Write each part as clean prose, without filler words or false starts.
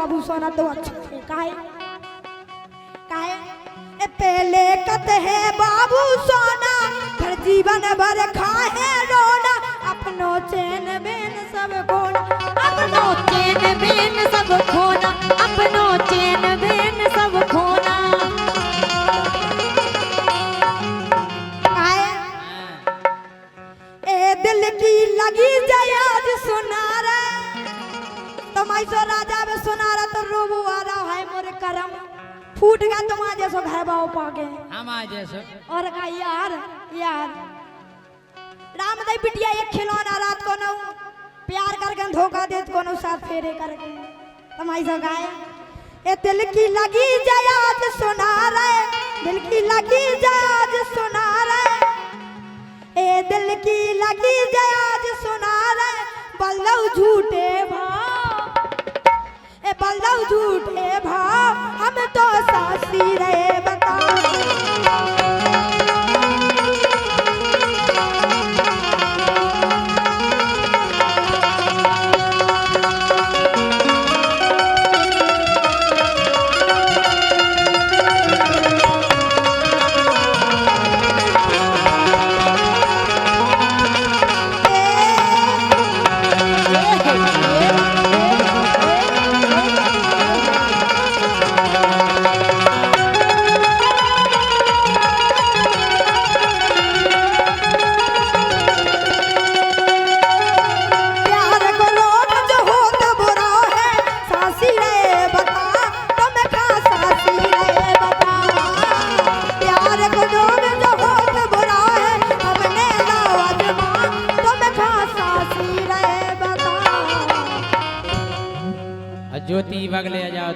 बाबू सोना तो अच्छा है काहे काहे ए पहले कत है बाबू सोना घर जीवन भर खाए रोना अपनो चैन बेन सब खोना अपनो चैन बेन सब खोना अपनो चैन बेन सब खोना काहे ए दिल की लगी जाए आज सुनारा तुम ऐसो राजा में सुनारा तो रोबू आ रहा है मोरे करम फूट गया तुम आज जैसो घर बाओ पागे हम आज जैसो और का यार यार रामदेव बिटिया एक खिलौना रात को न प्यार करके धोखा देत कोनो साथ फेरे करके तुम ऐसा गाए ए दिल की लगी जाए आज सुनारा दिल की लगी जाए आज सुनारा ए दिल की लगी जाए आज सुनारा बल्लू झूठे भाव ए बल्लू झूठे भाव हम तो सासी रहे बताओ ज्योति बगले आ जाओ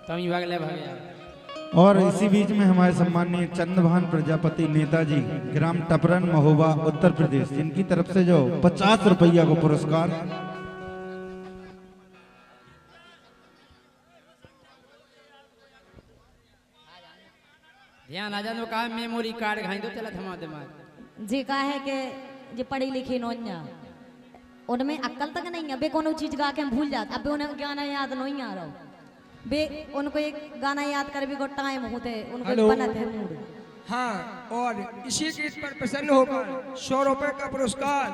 तुम ही बगले भाग जाओ। और इसी बीच में हमारे सम्माननीय चंद्रभान प्रजापति नेताजी ग्राम टपरन महोबा उत्तर प्रदेश जिनकी तरफ से जो 50 रुपया को पुरस्कार ध्यान आ जानो का मेमोरी कार्ड खाई दो चला थमा दे मार जी का है कि जे पढ़ी लिखी नोन्या उनमें अक्ल तक नहीं है बे कोनो चीज गा के हम भूल जाते अब उन्हें गाना याद नहीं आ रहा बे उनको एक गाना याद कर भी को टाइम होते उनको बनाते मूड। हाँ, और इसी गीत पर प्रसन्न होकर 100 रुपए का पुरस्कार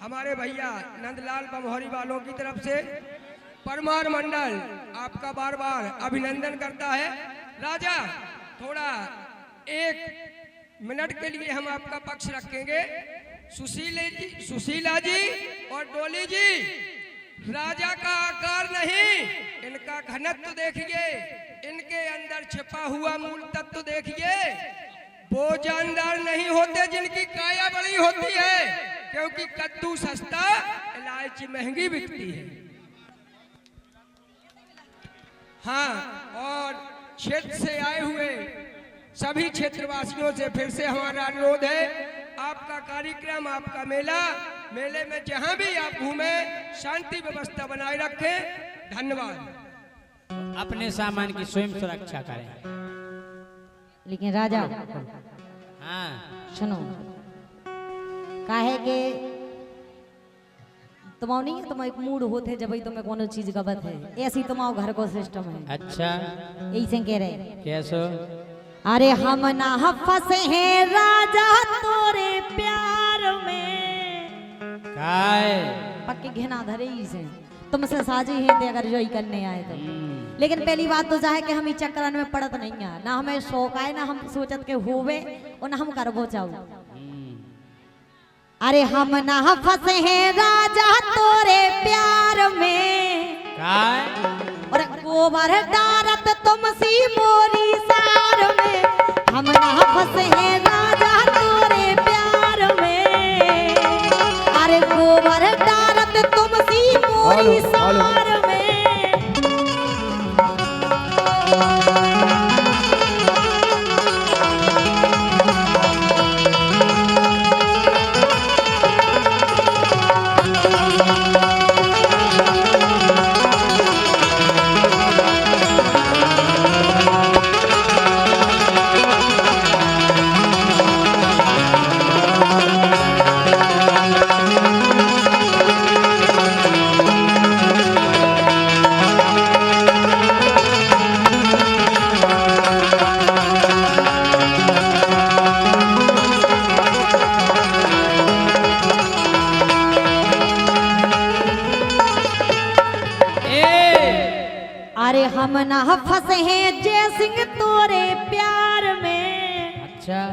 हमारे भैया नंदलाल बमोहरी वालों की तरफ से परमार मंडल आपका बार बार अभिनंदन करता है। राजा थोड़ा 1 मिनट के लिए हम आपका पक्ष रखेंगे। सुशीला जी और डोली जी, राजा का आकार नहीं, इनका घनत्व देखिए, इनके अंदर छिपा हुआ मूल तत्व देखिए। वो जानदार नहीं होते जिनकी काया बड़ी होती है, क्योंकि कद्दू सस्ता इलायची महंगी बिकती है। हाँ, और क्षेत्र से आए हुए सभी क्षेत्रवासियों से फिर से हमारा अनुरोध है, आपका कार्यक्रम, आपका मेला, मेले में जहां भी आप घूमे शांति व्यवस्था बनाए रखें। धन्यवाद। अपने सामान की स्वयं सुरक्षा करें। लेकिन राजा हाँ सुनो काहे के तुम्हारा नहीं तुम एक मूड होते जब ही तुम्हें कोनो चीज गलत है, ऐसी तुम्हारा घर को सिस्टम है। अच्छा ऐसे कह रहे कैसो? अरे हम ना फंसे हैं राजा तोरे प्यार में काय पक्के घिना धरे ही से तुमसे साझी है ते अगर जो ही करने आए तो। लेकिन पहली बात तो चाहे कि हम ही चक्कर में पड़त नहीं है, ना हमें शौक आए ना हम सोचत के होवे और ना हम करबो चाहू। अरे हम ना फंसे हैं राजा तोरे प्यार में काय और गोबर डारत तुमसी मोरी सार में, हम ना फंसे हैं राजा तोरे प्यार में। अरे गोबर डारत तुमसी मोरी सार में। हम ना फंसे हैं जय सिंह तोरे प्यार में। अच्छा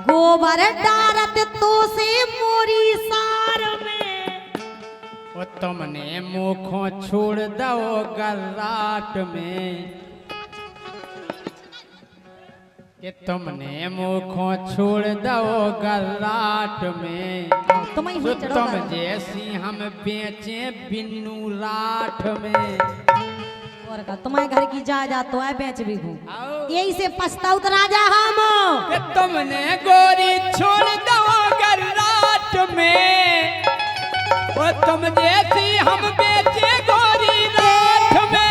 गोबर डारत तो से मोरी सार में। वो तुमने मुखों छोड़ दो गराट में, कि तुमने मुखों छोड़ दो गराट में। तुम ही तो हुई चढ़ो तुम जैसी हम बेचे बिन्नू राठ में। और का तुम्हारे घर की जायदाद तो है बेच भी हूँ, आओ। यही से पछताउत राजा हम। कि तुमने गोरी छोड़ दो गराट में, वो तुम जैसी हम बेचे गोरी राठ में।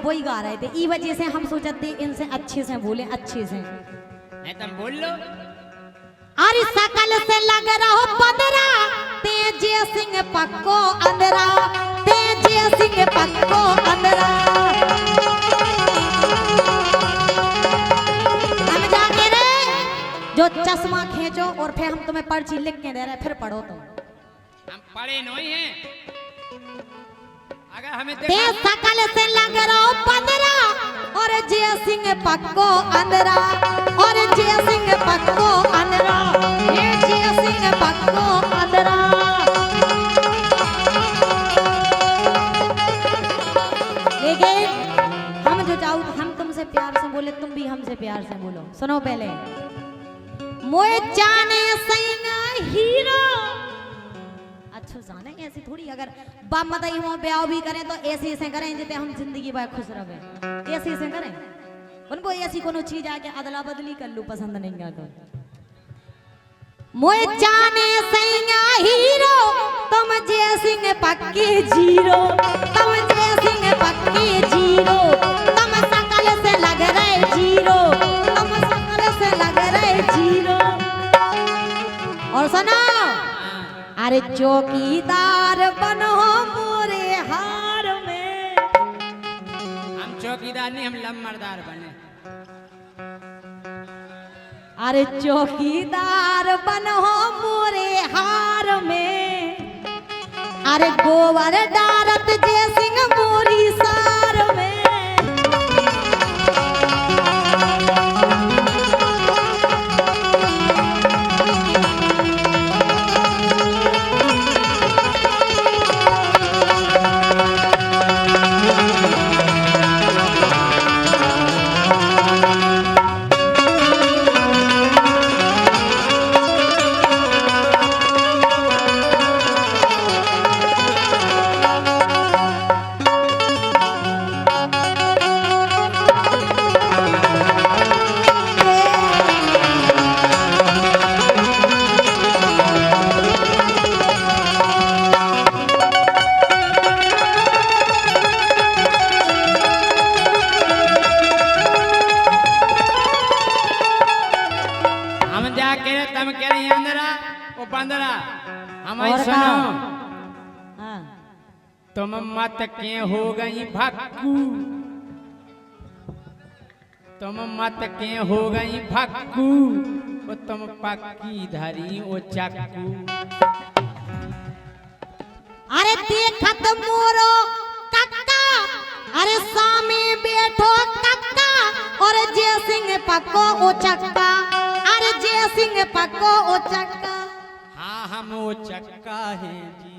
वही गा रहे थे, ई वजह से हम सोचते इनसे अच्छे से बोले, अच्छे से। नहीं तुम बोल लो। अरे सकल से लग रहो पंदरा, तेजे सिंह पक्को अंदरा, तेजे सिंह पक्को अंदरा। हम जाके रे जो चश्मा खींचो और फिर हम तुम्हें पर्ची लिख के दे रहे, फिर पढ़ो तुम। हम पढ़े नहीं हैं, अगर हमें ते सकल से लग रहो पंदरा, और जय सिंह पक्को अंदरा, और जय सिंह पक्को अंदरा, ये जय सिंह पक्को अंदरा। लेकिन हम जो चाहो, हम तुमसे प्यार से बोले, तुम भी हमसे प्यार से बोलो। सुनो पहले, मोए जाने सैना हीरो। अच्छा जाने ऐसी थोड़ी, अगर बाप मताई हो ब्याह भी करें तो ऐसे ऐसे करें जितने हम जिंदगी भर खुश रहे, ऐसे ऐसे करें। उनको ऐसी कोनो चीज आके अदला बदली कर लूं, पसंद नहीं आ तो। मोए जाने सैया हीरो, तुम जय सिंह पक्के जीरो, तुम जय सिंह पक्के जीरो, तुम सकल से लग रहे जीरो, तुम सकल से लग रहे जीरो। और सुनो, अरे चौकीदार बनो मोरे हार में। हम चौकीदार नहीं, हम लम्बरदार बने। अरे चौकीदार बनो मोरे हार में, अरे गोबर डारत जय सिंह मोरी सार में। तुम मत के हो गई भक्कू, तुम मत के हो गई भक्कू, वो तुम पक्की धरी ओ चक्कू। अरे देखत मोरो कक्का, अरे सामे बैठो कक्का, और जय सिंह पक्को ओ चक्का, अरे जय सिंह पक्को ओ चक्का। हाँ हम ओ चक्का हैं जी,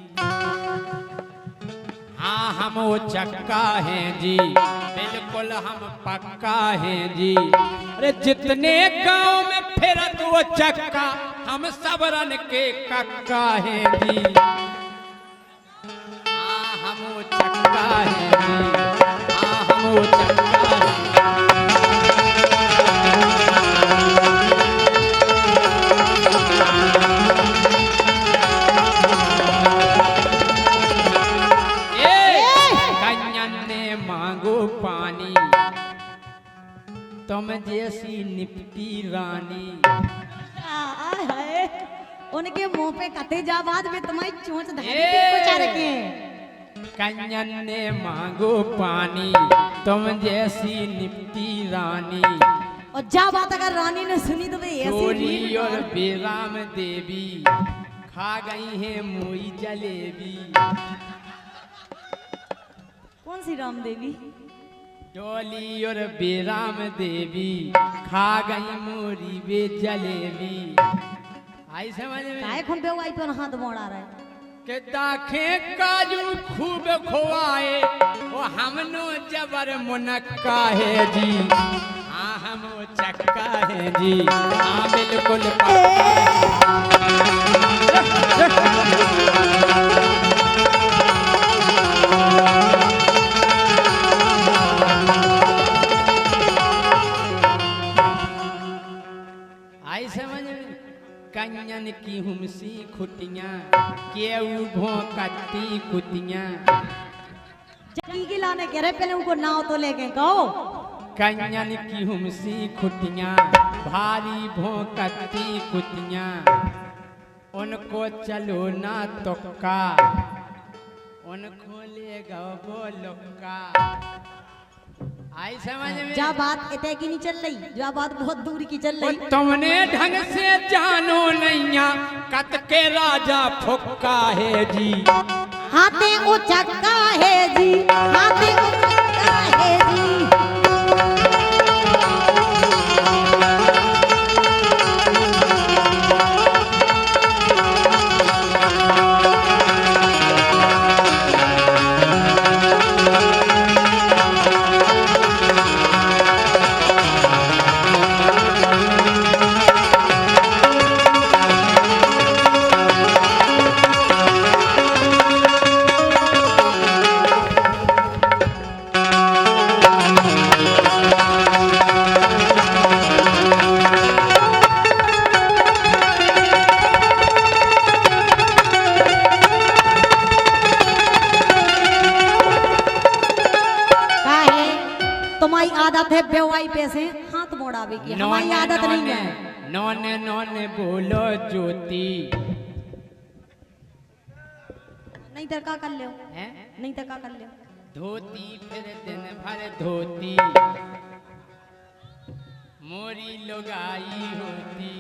हाँ हम वो चक्का हैं जी, बिल्कुल हम पक्का हैं जी। अरे जितने गांव में फिरत वो चक्का, हम सब रन के कक्का हैं जी। हाँ हम वो चक्का हैं जी, हाँ हम वो चक्का हैं। तुम जैसी निपटी रानी। आय हाय, उनके मुंह पे कते जाबाद में तुम्हारी चोंच धारी ए! थी कुछ रखे। कंजन ने मांगो पानी, तुम जैसी निपटी रानी। और जा बात अगर रानी ने सुनी तो भाई ऐसी चोरी रील और मार। बेराम देवी खा गई है मोई जलेबी। कौन सी राम देवी? डोली और बेराम देवी खा गई मोरी वे जलेबी। आई समझ में? काय खुन पे आई तो हाथ मोड़ा रहा है। के दाखे काजू खूब खोआए, वो हमनो जबर मुनक्का है जी। हाँ हम चक्का है जी, हाँ बिल्कुल आई समझ में? कंजन की हुमसी खुटियां, केऊ भोंकती कुतियां। जकी की लाने कह रहे पहले उनको नाव तो लेके कहो। कंजन की हुमसी खुटियां, भारी भोंकती कुतियां। उनको चलो ना तुक्का, उनको ले गो बोलुक्का। आई समझ में? जा बात इतने की नहीं चल रही, जा बात बहुत दूर की चल वो रही। तुमने ढंग से जानो नैया, कत के राजा फुक्का है जी। हाथे वो चक्का है जी, हाथे वो चक्का है जी। तुम्हारी आदत है बेवाई पैसे हाथ मोड़ावे की, हमारी आदत नहीं है। नौने नौने बोलो ज्योति। नहीं तो का कर लो, हैं? नहीं तो का कर लो। धोती फिर दिन भर धोती, मोरी लुगाई होती।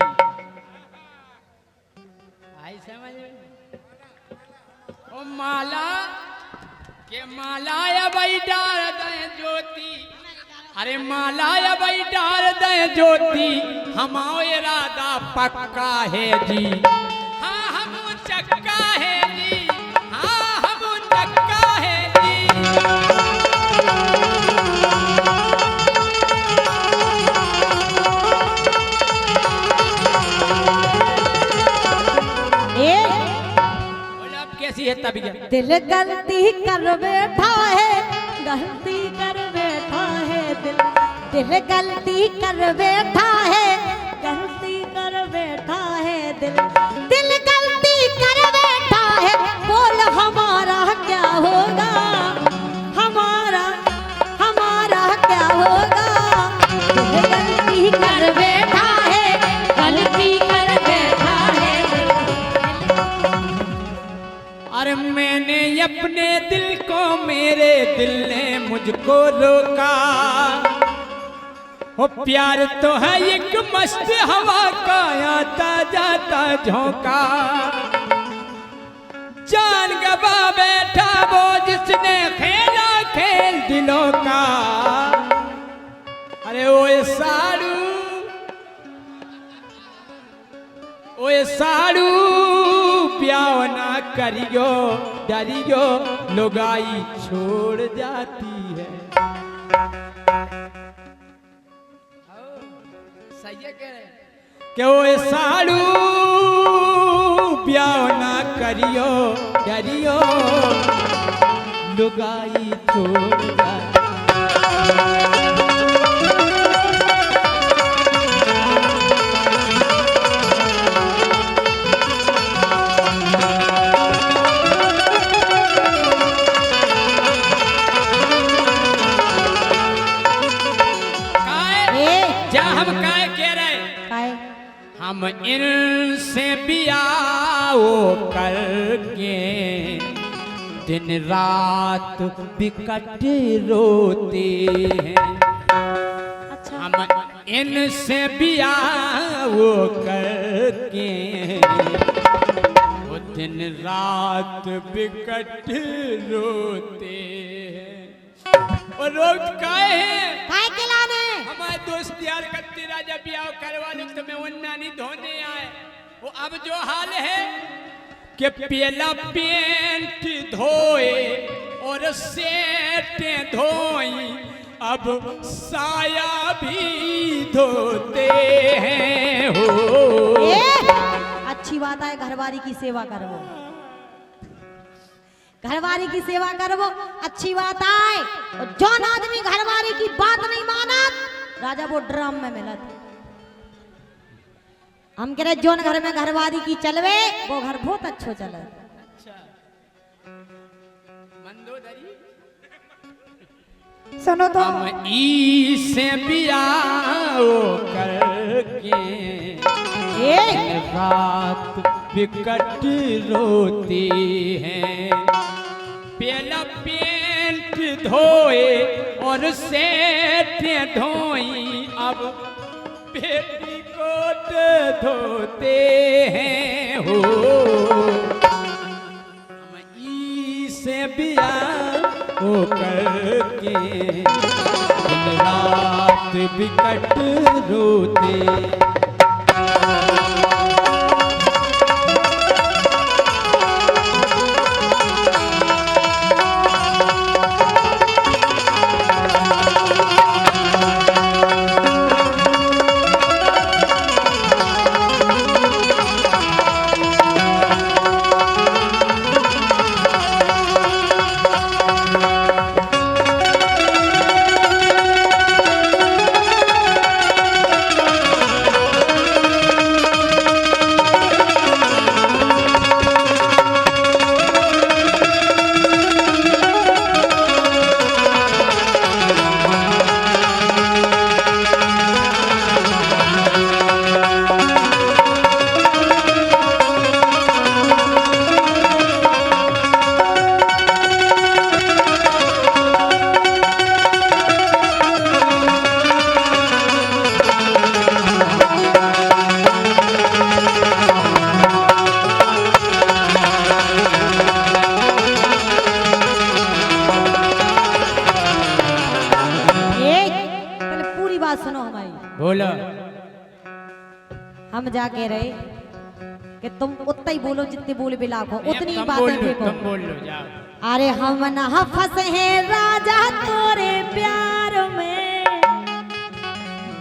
आई समझ में? ओ माला के माला या भाई डाल दे ज्योति। अरे माला या भाई डाल दे ज्योति, हमारा इरादा पक्का है जी। हाँ हम चक्का है जी, हाँ हम चक्का है जी। ए बोला अब कैसी है तबीयत? दिल गलती कर बैठा है, गलती कर बैठा है दिल। दिल गलती कर बैठा है, गलती कर बैठा है दिल। दिल गलती कर बैठा है, बोल हमारा क्या होगा, हमारा हमारा क्या होगा। दिल गलती कर बैठा है, गलती कर बैठा है दिल। अरे मैंने अपने दिल को, मेरे दिल ने मुझको रोका। वो प्यार तो है एक मस्त हवा का आता जाता झोंका। जान गवा बैठा वो जिसने खेला खेल दिलों का। अरे ओए साड़ू, ओए साड़ू, प्याव ना करियो डरियो, लुगाई छोड़ जाती है। सही है कह रहे कि ओए साड़ू, प्याव ना करियो डरियो, लुगाई छोड़ जाती है। ए इनसे बियाह करके दिन रात बिकट रोते हैं। अच्छा हम इनसे बियाह करके वो दिन रात बिकट रोते हैं। और रोज काहे हैं काय के लाने हमारे दोस्त यार कत्ती राजा ब्याह करवा लो तो मैं उन्ना नहीं धोने आए। वो अब जो हाल है कि पहला पेंट धोए और सेटे धोई, अब साया भी धोते हैं हो। अच्छी बात है, घरवाली की सेवा करो, घरवाली की सेवा करो, अच्छी बात है। और जौन आदमी घरवाली की बात नहीं माना राजा वो ड्राम में मिला था। हम कह रहे जौन घर में घरवाली की चलवे वो घर बहुत अच्छो चले। सुनो तो हम ई से बियाह करके दिन रात बिकट रोती हैं। पहला पेंट धोए और सेठ धोई, अब पेटीकोट धोते हैं हो। हम ई से बियाह करके दिन रात बिकट रोते। बोलो। हम जाके रहे कि तुम उतना ही बोलो जितने बोले बिला को उतनी ही तुम बातें बोल लो, फेंको। तुम बोल लो, जाओ। अरे हम ना फंसे हैं राजा तोरे प्यार में,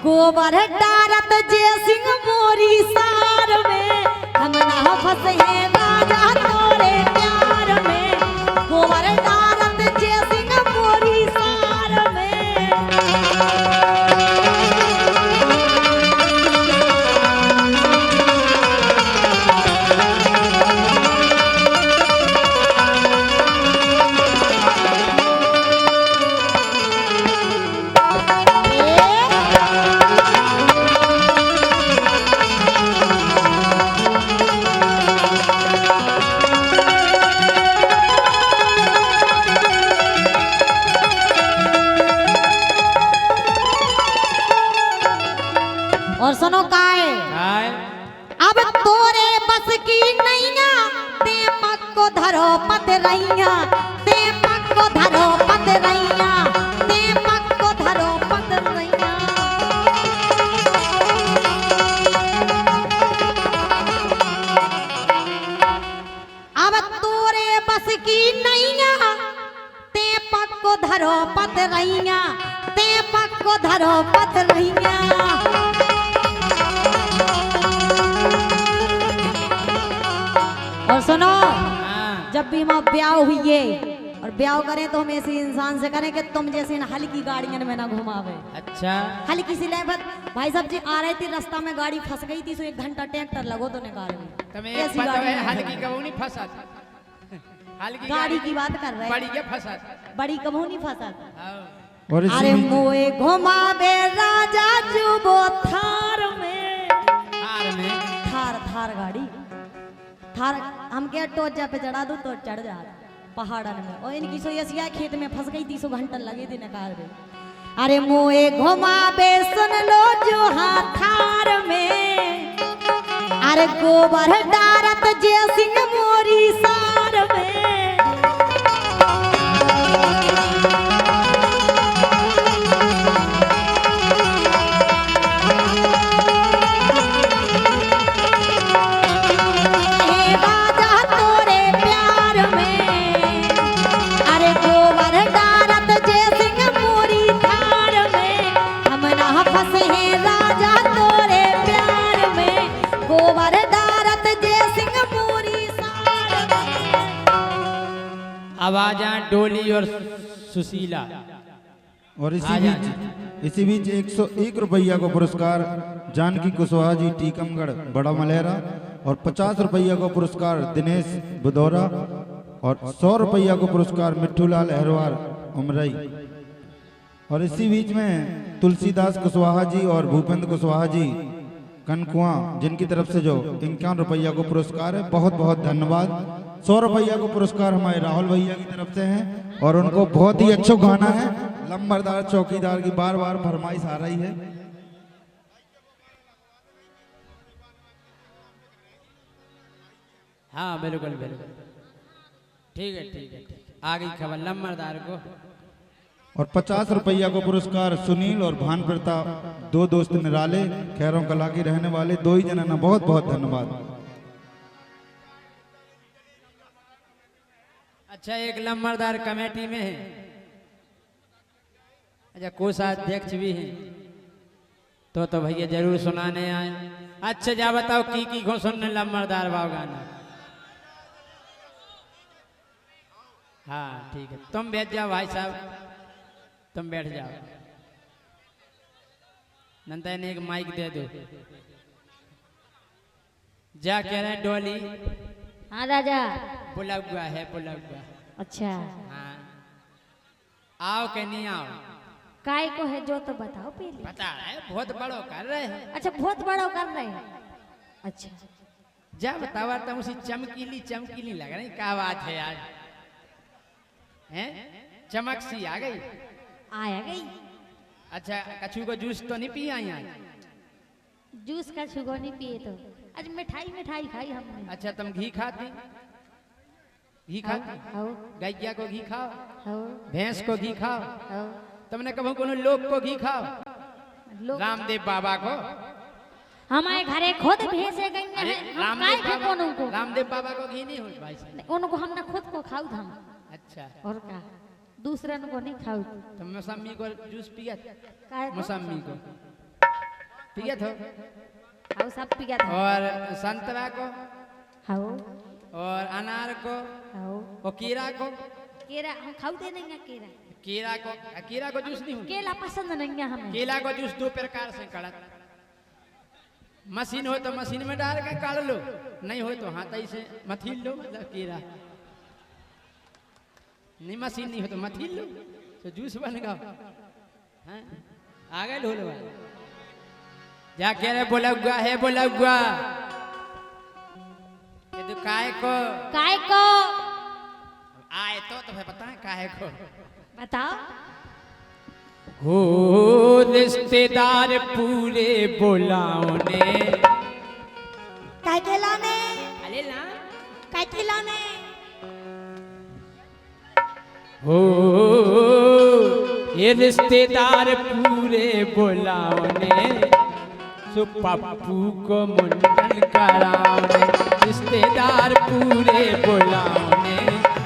गोबर डारत जय सिंह मोरी सार में। हम ना फंसे हैं राजा तोरे प्यार में, गोबर डारत जय सिंह मोरी सार में। और सुनो काय अब तोरे बस की नैया, ते पग को धरो पत रैया, ते पग को धरो पत रैया, ते पग को धरो पत रैया। अब तोरे बस की नैया, ते पग को धरो पत रैया, ते पग को धरो पत रैया। और सुनो जब भी हम ब्याह हुई और ब्याह करें तो हम ऐसे इंसान से करें कि तुम जैसे हल्की गाड़ियों में ना घुमावे। अच्छा हल्की सी लेबत भाई साहब जी आ रहे थे रास्ता में गाड़ी फंस गई थी, सो 1 घंटा ट्रैक्टर लगो तो निकाल गई। तुम्हें ऐसी पता गाड़ी है में हल्की कबू नहीं फंसा, हल्की गाड़ी की बात कर रहे बड़ी हैं, के फंसा। बड़ी कबू नहीं फंसा। और इसी अरे बीच- मोए घुमावे राजा जुबो थार में, हार में थार गाड़ी थार हम क्या टोजा पे चढ़ा दो तो चढ़ जा पहाड़न में और इनकी सोयसिया खेत में फंस गई 300 घंटा लगे थे नकार में। अरे मोए घुमा बे सुन लो जो हाथार में अरे गोबर डारत जय सिंह मोरी सार में आवाजा डोली और सुशीला। और इसी बीच 101 रुपया को पुरस्कार जानकी कुशवाहा जी टीकमगढ़ बड़ा मलेरा और 50 रुपया को पुरस्कार दिनेश बुदौरा और 100 रुपया को पुरस्कार मिट्ठूलाल अहरवार उमरई। और इसी बीच में तुलसीदास कुशवाहा जी और भूपेंद्र कुशवाहा जी कनकुआ जिनकी तरफ से जो 51 रुपया को पुरस्कार है, बहुत बहुत धन्यवाद। 100 रुपया को पुरस्कार हमारे राहुल भैया की तरफ से हैं और उनको बहुत ही अच्छा गाना है लंबरदार चौकीदार की बार बार फरमाइश आ रही है। हाँ बिल्कुल बिल्कुल ठीक है ठीक है आ गई खबर लंबरदार को। और 50 रुपया को पुरस्कार सुनील और भान प्रताप, दो दोस्त निराले खैरों कला के रहने वाले, दो ही जना, बहुत बहुत धन्यवाद। अच्छा एक लंबरदार कमेटी में है, अच्छा कोषाध्यक्ष भी है तो भैया जरूर सुनाने आए। अच्छा जा बताओ की को सुनने लंबरदार बाव गाना। हाँ ठीक है तुम बैठ जाओ भाई साहब, तुम बैठ जाओ। नंदा ने एक माइक दे दो। जा कह रहे डोली। हाँ राजा बुला हुआ है बुला हुआ। अच्छा हाँ आओ के नहीं आओ। काय को है जो तो बताओ पहले। बता रहे बहुत बड़ो कर रहे हैं। अच्छा बहुत बड़ा कर रहे हैं। अच्छा जा बतावा तुम उसी चमकीली चमकीली लग रही, क्या बात है यार, हैं चमक सी आ गई। आया गई। अच्छा कछु को जूस तो नहीं पिया आज? जूस का छुगो नहीं पिए तो आज मिठाई मिठाई खाई हमने। अच्छा तुम घी खाती? घी खाती? आओ गैया को घी खाओ, आओ भैंस को घी खाओ, आओ तुमने कभी कोनो लोग को घी खाओ? लोग रामदेव बाबा को? हमारे घरे खुद भेजे गई अरे है। हम काय थे कोनो को? रामदेव बाबा को घी नहीं हो भाई साहब? उनको हमने खुद को खाऊ था। अच्छा और क्या दूसरे को नहीं खाऊ। तुम मौसमी को जूस पिया? काय को? मौसमी को पिया था? आओ सब पिया था। और संतरा को? आओ और अनार को? आओ और कीरा को? केरा हम खाऊ दे नहीं है। कीरा को जूस नहीं हो? केला पसंद नहीं है हमें। केला को जूस दो प्रकार से काढ़ा, मशीन हो तो मशीन में डाल के काढ़ लो, नहीं हो तो हाथ से मथील लो। मतलब कीरा नहीं, मशीन नहीं हो तो मथील लो तो जूस बनेगा। हाँ आ गए ढोल जा कह रहे बोला हुआ है बोला हुआ। ये तो काय को आए तो फिर पता है काय को बताओ। हो रिश्तेदार पूरे बुलाओने काय के लाने? अरे ना काय के लाने? हो ये रिश्तेदार पूरे बुलाओने, सो पप्पू को मुंडन कराओने। रिश्तेदार पूरे बुलाओने,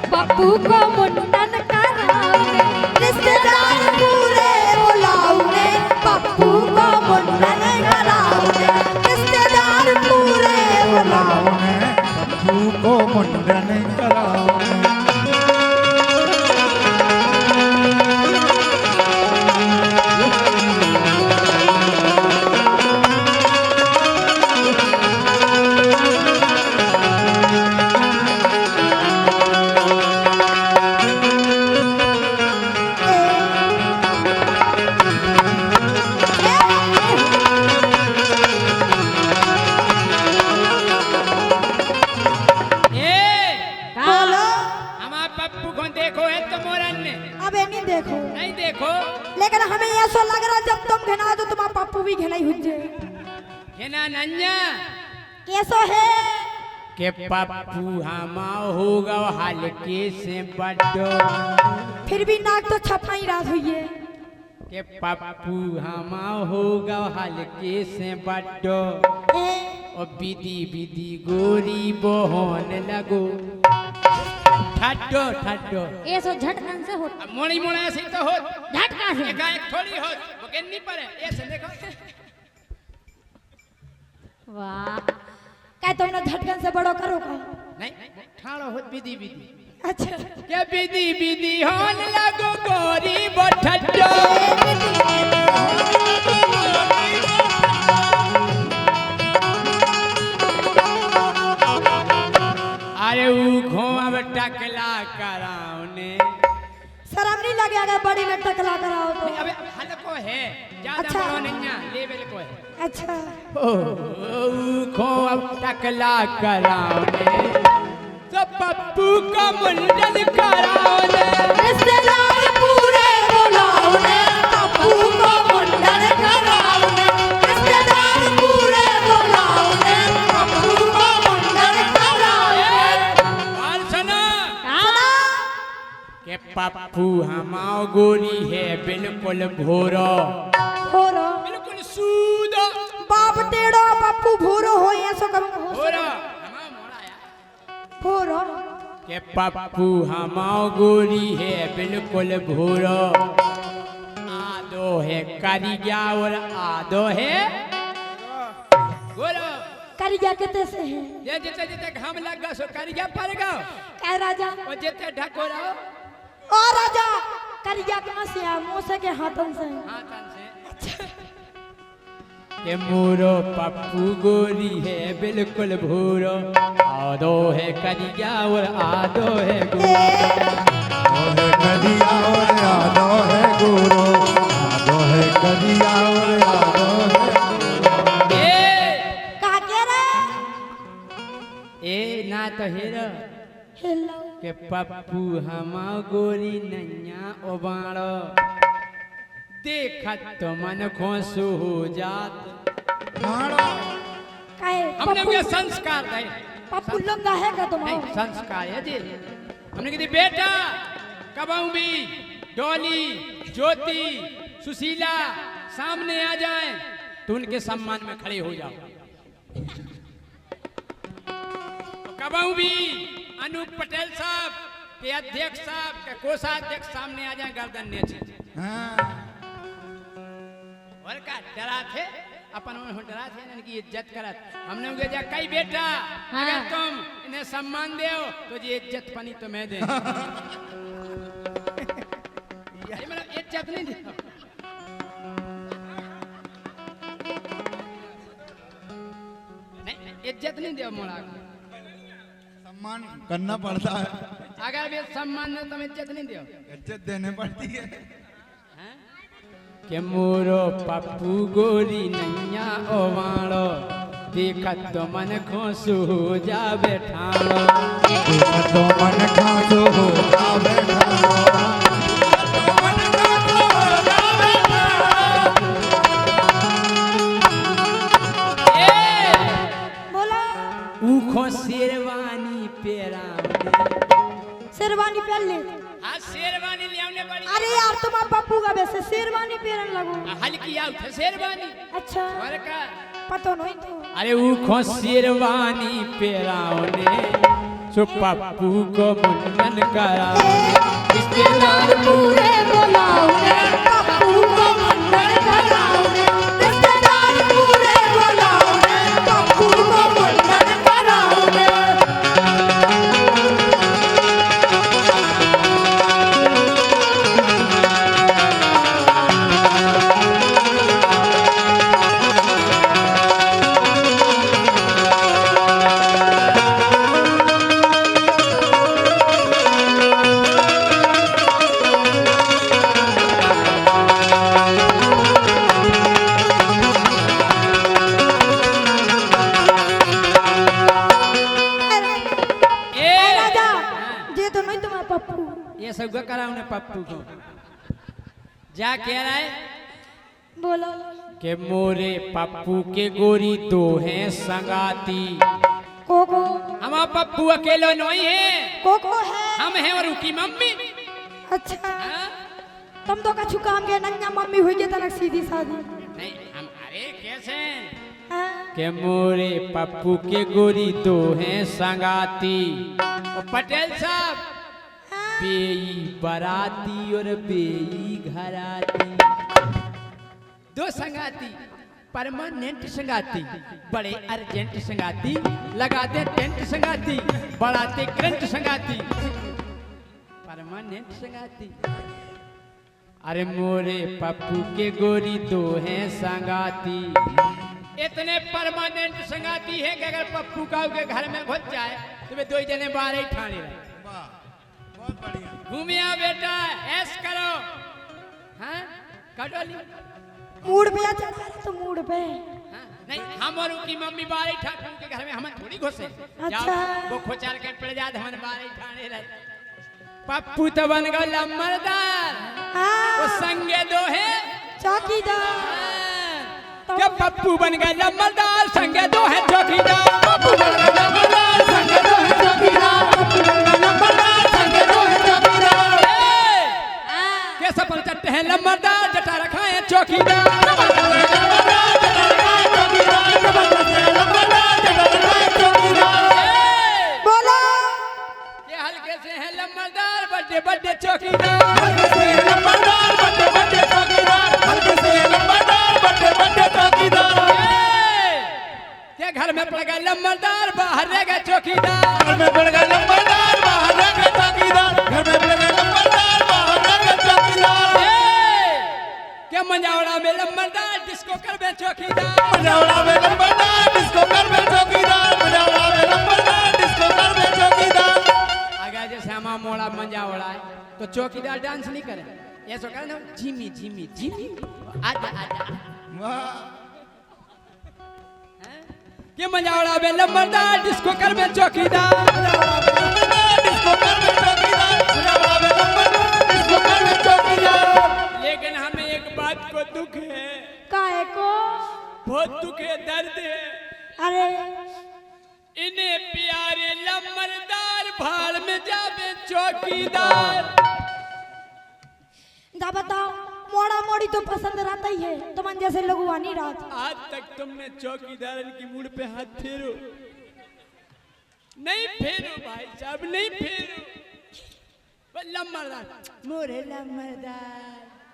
पप्पू को मुंडन कराओगे। रिश्तेदार पूरे बुलाओगे, पप्पू को मुंडन कराओगे। रिश्तेदार पूरे बुलाओगे, पप्पू को मुंडन कराओ। देखो है तो मोरन ने अब ये नहीं देखो, नहीं देखो लेकिन हमें ऐसा लग रहा जब तुम घिना तो तुम्हारा पप्पू भी घिनाई हुई जे। ना नन्या कैसो है के पप्पू हमा होगा हल्के से बड्डो फिर भी नाक तो छपाई रात हुई है। के पप्पू हमा होगा हल्के से बड्डो और बिदी बिदी गोरी बहन लगो ठड्डो ठड्डो ये सो झटकन से होता अब मोड़ी मोड़ा ऐसे ही तो हो झटका से एकाएक थोड़ी हो वो नहीं पड़े ऐसे देखो वाह क्या तुमने झटकन से बड़ो करो का? नहीं ठाड़ो हो बिदी बिदी अच्छा के बिदी बिदी होन लगो गोरी बठड्डो अरे ऊ घोम टकला कराउने शर्म नहीं लगे अगर बड़ी में टकला कराओ तो? अबे हल्को है ज्यादा अच्छा। बड़ो नहीं है लेवल को है अच्छा घोम टकला कराउने तो पप्पू का मुंडन कराउने रिश्तेदार पूरे बुलाओ ने पप्पू को मुंडन कराओ ने रिश्तेदार पूरे बुलाओ ने पप्पू को मुंडन कराओ ने। और सुनो सुना के पप्पू हमाओ गोरी है बिल्कुल भोरो भोरो बिल्कुल सूदो बाप टेढ़ो पप्पू भोरो हो ऐसो करो भोरो हमाओ मोड़ा यार भोरो के पप्पू हमाओ गोरी है बिल्कुल भोरो आदो है करिया और आदो है गोरो करिया कितने से है ये जिते जिते घाम लग गो सो करिया पड़ गो कह राजा और जिते ढको रहो ओ राजा करिया कहाँ से आ मूसे के हाथन से हाथन से के मोरो पप्पू गोरी है बिल्कुल भूरो आदो है करिया और आदो है आदो है कदिया और आदो है गोरो आदो है कदिया और आदो है कहा के रे ए ना तो हेरो हेलो के पप्पू हमा गोरी नैया ओबाड़ो देखत तो मन खोसु हो जात काहे हमने पप्पू उनके संस्कार दे पप्पू लंगा है का नहीं तुम्हारा संस्कार है जी हमने कहा बेटा कबाऊ भी डोली ज्योति सुशीला सामने आ जाएं तो उनके सम्मान में खड़े हो जाओ कबाऊ भी अनूप पटेल साहब के अध्यक्ष साहब के कोषाध्यक्ष सामने आ जाएं गर्दन नीचे और का डरा थे अपन में डरा थे इनकी इज्जत करत हमने उनके जा कई बेटा हाँ। अगर तुम इन्हें सम्मान दे तो ये इज्जत पनी तो मैं दे ये मतलब इज्जत नहीं दे नहीं इज्जत नहीं दे मोड़ा सम्मान करना पड़ता है अगर भी सम्मान दे तुम इज्जत नहीं दो इज्जत देने पड़ती है के मोरो पप्पू गोरी नैया ओवाड़ो देखत तो मन खोसु हो जा बैठाड़ो तो मन खासो हो जा बैठा बोला ऊखो शेरवानी पेरा शेरवानी पहन ले हाँ शेरवानी ले आने पड़ी अरे यार तुम्हारा पप्पू का वैसे शेरवानी पहन लगो हल्की आउट है शेरवानी अच्छा और का पता नहीं तो अरे ऊखो शेरवानी पेराओने सो पप्पू को मुंडन कराओ रिश्तेदार पूरे बुलाओ ने पप्पू को मुंडन कराओ ने रिश्तेदार पूरे बुलाओ ने पप्पू को मुंडन कराओ ने सौगा कराऊं ने पप्पू को। जा कह रहा है बोलो कि मोरे पप्पू के गोरी दो हैं संगाती। कोको हमारा पप्पू अकेलो नहीं है, कोको है। हम हैं और उसकी मम्मी। अच्छा हाँ? तुम तो कछु काम के नंगा मम्मी हुई के तरह सीधी सादी। नहीं हम अरे कैसे हाँ? के मोरे पप्पू के गोरी दो हैं संगाती। और पटेल साहब बेई बराती और बेई घराती, दो संगाती, परमानेंट संगाती, बड़े अर्जेंट संगाती, लगाते टेंट संगाती, बढ़ाते करंट संगाती, परमानेंट संगाती। अरे मोरे पप्पू के गोरी दो हैं संगाती। इतने परमानेंट संगाती है कि अगर पप्पू का के घर में घुस जाए तो वे दो जने बाहर ही ठाणे रहे। बहुत बढ़िया। घूमिया बेटा ऐस करो। हाँ कटोली मूड पे आ चढ़ा रहे तो मूड पे। हाँ? नहीं हम और उनकी मम्मी बाहर ही ठाक के घर में हम थोड़ी घुसे। अच्छा। जाओ वो खोचार के पड़ जाते हम बाहर ही ठाणे रहे। पप्पू तो बन गया लम्बरदार, वो संगे दो है चौकीदार। क्या पप्पू बन गया लम्बरदार, संगे दो है चौकीदार। पप्पू बन गया लम्बरदार, संगे दो है चौकीदार। पप्पू बन गया लम्बरदार, संगे दो है चौकीदार। के सपन चट्टे हैं लम्बरदार, जटा रखा है चौकीदार। बोलो ये हल्के से है लम्बरदार, बड़े बड़े चौकीदार। हल्के से है लम्बरदार, बड़े बड़े चौकीदार। हल्के से है लम्बरदार, बड़े बड़े चौकीदार। क्या घर में पड़ गया लम्बरदार, बाहर रह गया चौकीदार। घर में पड़ गया लम्बरदार, बाहर रह गया चौकीदार। घर में पड़ गया लम्बरदार, बाहर रह गया चौकीदार। क्या मंजावड़ा में लम्बरदार, डिस्को कर में चौकीदार। मंजावड़ा में लम्बरदार, डिस्को कर में चौकीदार। मंजावड़ा में लम्बरदार, डिस्को कर में चौकीदार। अगर जैसे हमारा मोड़ा मंजावड़ा है तो चौकीदार डांस नहीं करे, ऐसा करे ना झिमी झिमी झिमी आजा आजा। कि मंजावड़ा में लम्बरदार, डिस्को कर में चौकीदार। डिस्को कर में चौकीदार, मंजावड़ा में लम्बरदार, डिस्को कर में चौकीदार। लेकिन हमें एक बात को दुख है, काहे को? बहुत दुख है, दर्द है। अरे इन्हें प्यारे लम्बरदार, भाड़ में जावे चौकीदार। जा बताओ, मोड़ा मोड़ी तो पसंद रहता ही है, तुम जैसे लोगों नहीं रात। आज तक तुमने चौकीदार की मुड़ पे हाथ फेरो नहीं, फेरो भाई साहब नहीं फेरो। लम्बरदार मोरे लम्बरदार,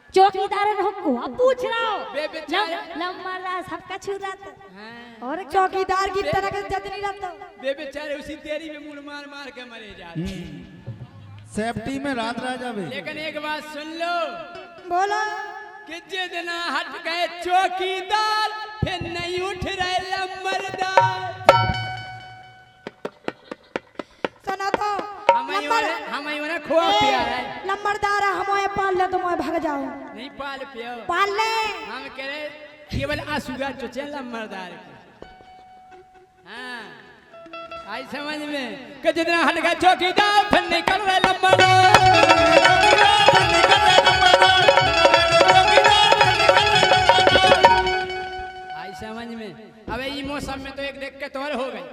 चौकीदार को अब पूछ रहा हो। बे बेचारा। लम्बरदार सबका छुरात। हाँ। और चौकीदार की तरह का इज्जत नहीं रहता। बे बेचारे उसी तेरी में मुड़ मार मार के मरे जाते। सेफ्टी में रात रह जावे। लेकिन एक बात सुन लो बोलो कि जितना हट गए चौकीदार, फिर नहीं उठ रहे लम्बरदार। सुनो तो हमें खोआ पिया है। लम्बरदार हमारे पाल ले तो मैं भाग जाओ। नहीं पाल पियो, पाल ले। हम कह रहे केवल आसुगा चोचे लम्बरदार के। हाँ आई समझ में कि जितना हट गए चौकीदार, फिर नहीं कर रहे लम्बरदार। आई समझ में। अब ये मौसम में तो एक देख के तोर हो गए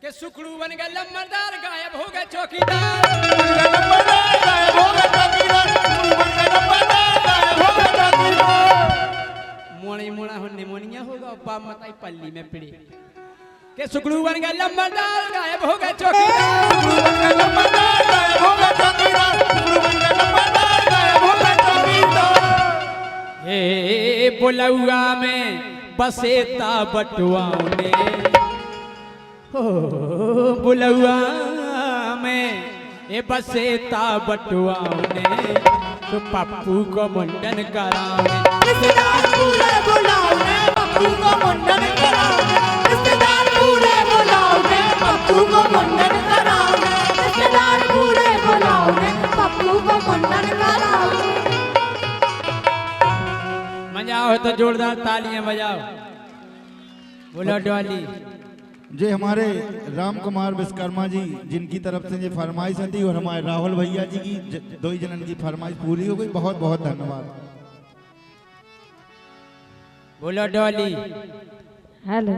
कि सुखड़ू बन गए लम्बरदार, गायब हो गए चौकीदार। मोड़ी मोड़ा हो निमोनिया होगा, बाप मताई पल्ली में पिड़ी के सुखड़ू बन गए लम्बरदार, गायब हो गए चौकीदार। ए बुलौआ में बसेता बटुआओं ने, हो बुलौआ में ए बसेता बटुआओं ने, तो पप्पू को मुंडन कराओ। रिश्तेदार पूरे बुलाओ ने, पप्पू को मुंडन कराओ ने। रिश्तेदार पूरे बुलाओ ने, पप्पू को मुंडन कराओ ने। रिश्तेदार पूरे बुलाओ ने, पप्पू को मुंडन कराओ। मजा हो तो जोरदार तालियां बजाओ। बोलो डॉली जे हमारे राम कुमार विश्वकर्मा जी जिनकी तरफ से ये फरमाइश थी और हमारे राहुल भैया जी की दो ही जनन की फरमाइश पूरी हो गई। बहुत बहुत धन्यवाद। बोलो डॉली। हेलो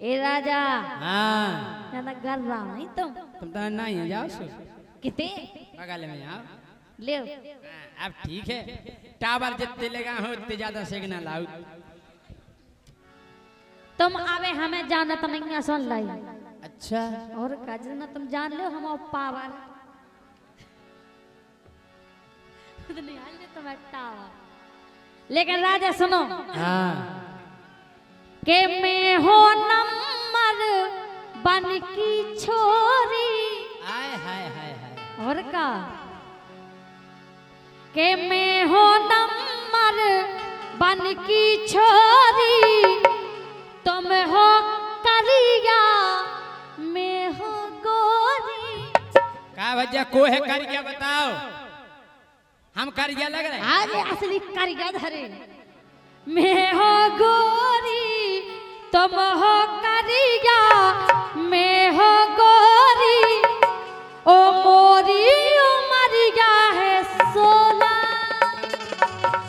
ए राजा हाँ ज्यादा कर रहा नहीं तुम तो नहीं है, जाओ सो कितने बगल में आओ। ले हाँ, अब ठीक है, टावर जितने लगा हो उतने ज्यादा सिग्नल आउ। तुम आवे हमें जाना तो नहीं सुन लाई। अच्छा और काजना तुम जान लो हम पावर नहीं हाल में तुम्हें टावर। लेकिन राजा सुनो हाँ के मैं हो नंबर बन की छोरी। हाय हाय हाय हाय। और का के मैं हो नंबर बन की छोरी। तुम हो करिया मैं हो गोरी। का वजह को है कर क्या बताओ, हम कर क्या लग रहे हैं? आज असली करिया धरे मैं हो गोरी तुम हो करिया मैं हो गोरी। ओ मोरी उमरिया है 16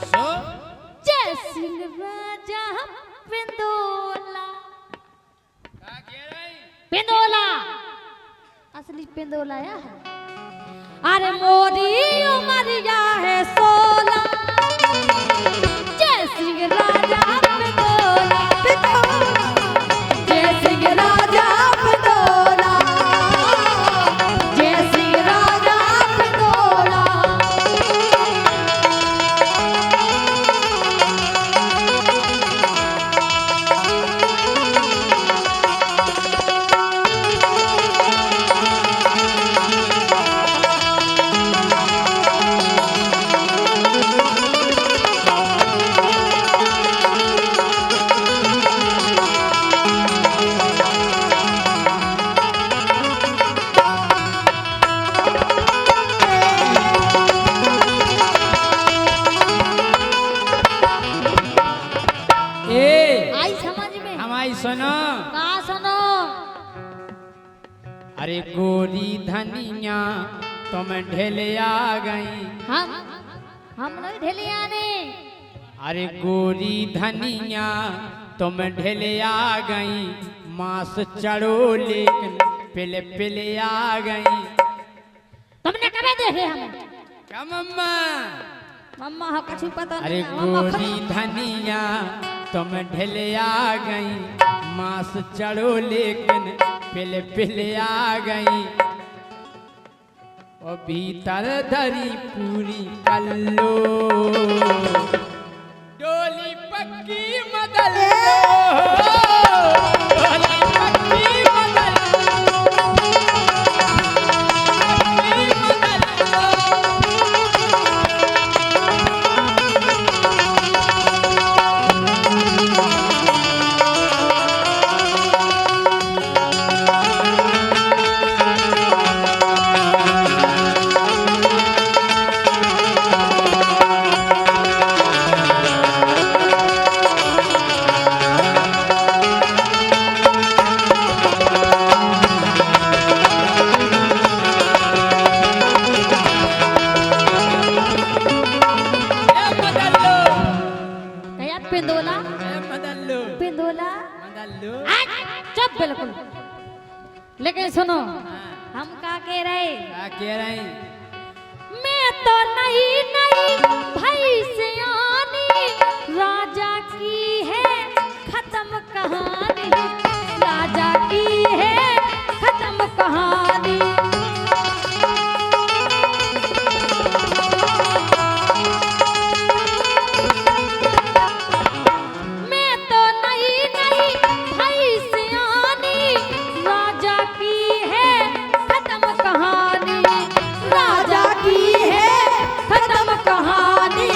सो जय सिंह राजा पिंदोला। का कह रही? पिंदोला असली पिंदोला या है। अरे मोरी उमरिया है 16 जय सिंह राजा पिंदोला। जय सिंह राजा पिंदोला। जय सिंह राजा पिंदोला। आई समझ में हमारी सुनो। का सुनो। अरे गोरी धनिया तुम ढेले आ गई। हम नहीं ढेलिया ने। अरे गोरी धनिया तुम ढेले आ गई। मांस चढ़ो लेकिन पिले पिले आ गई। तुमने कब देखे हमें? क्या मम्मा? मम्मा हो कछु पता अरे नहीं। मम्मा गोरी धनिया तुम ढेले आ गई। मांस चढ़ो लेकिन पिले पिले आ गई। और भीतर धरी पूरी कल्लो डोली पक्की मदल लो। डोली पक्की मदल लो। पक्की मदल लो। पिंदोला मदल लो। पिंदोला मदल लो। चुप बिल्कुल। लेकिन सुनो हम का कह रहे। क्या कह रहे हैं? मैं तो नहीं भाई से आनी राजा की है खत्म कहानी। राजा की है खत्म कहानी। मैं तो नहीं भाई से आनी राजा की है खत्म कहानी। राजा की है खत्म कहानी।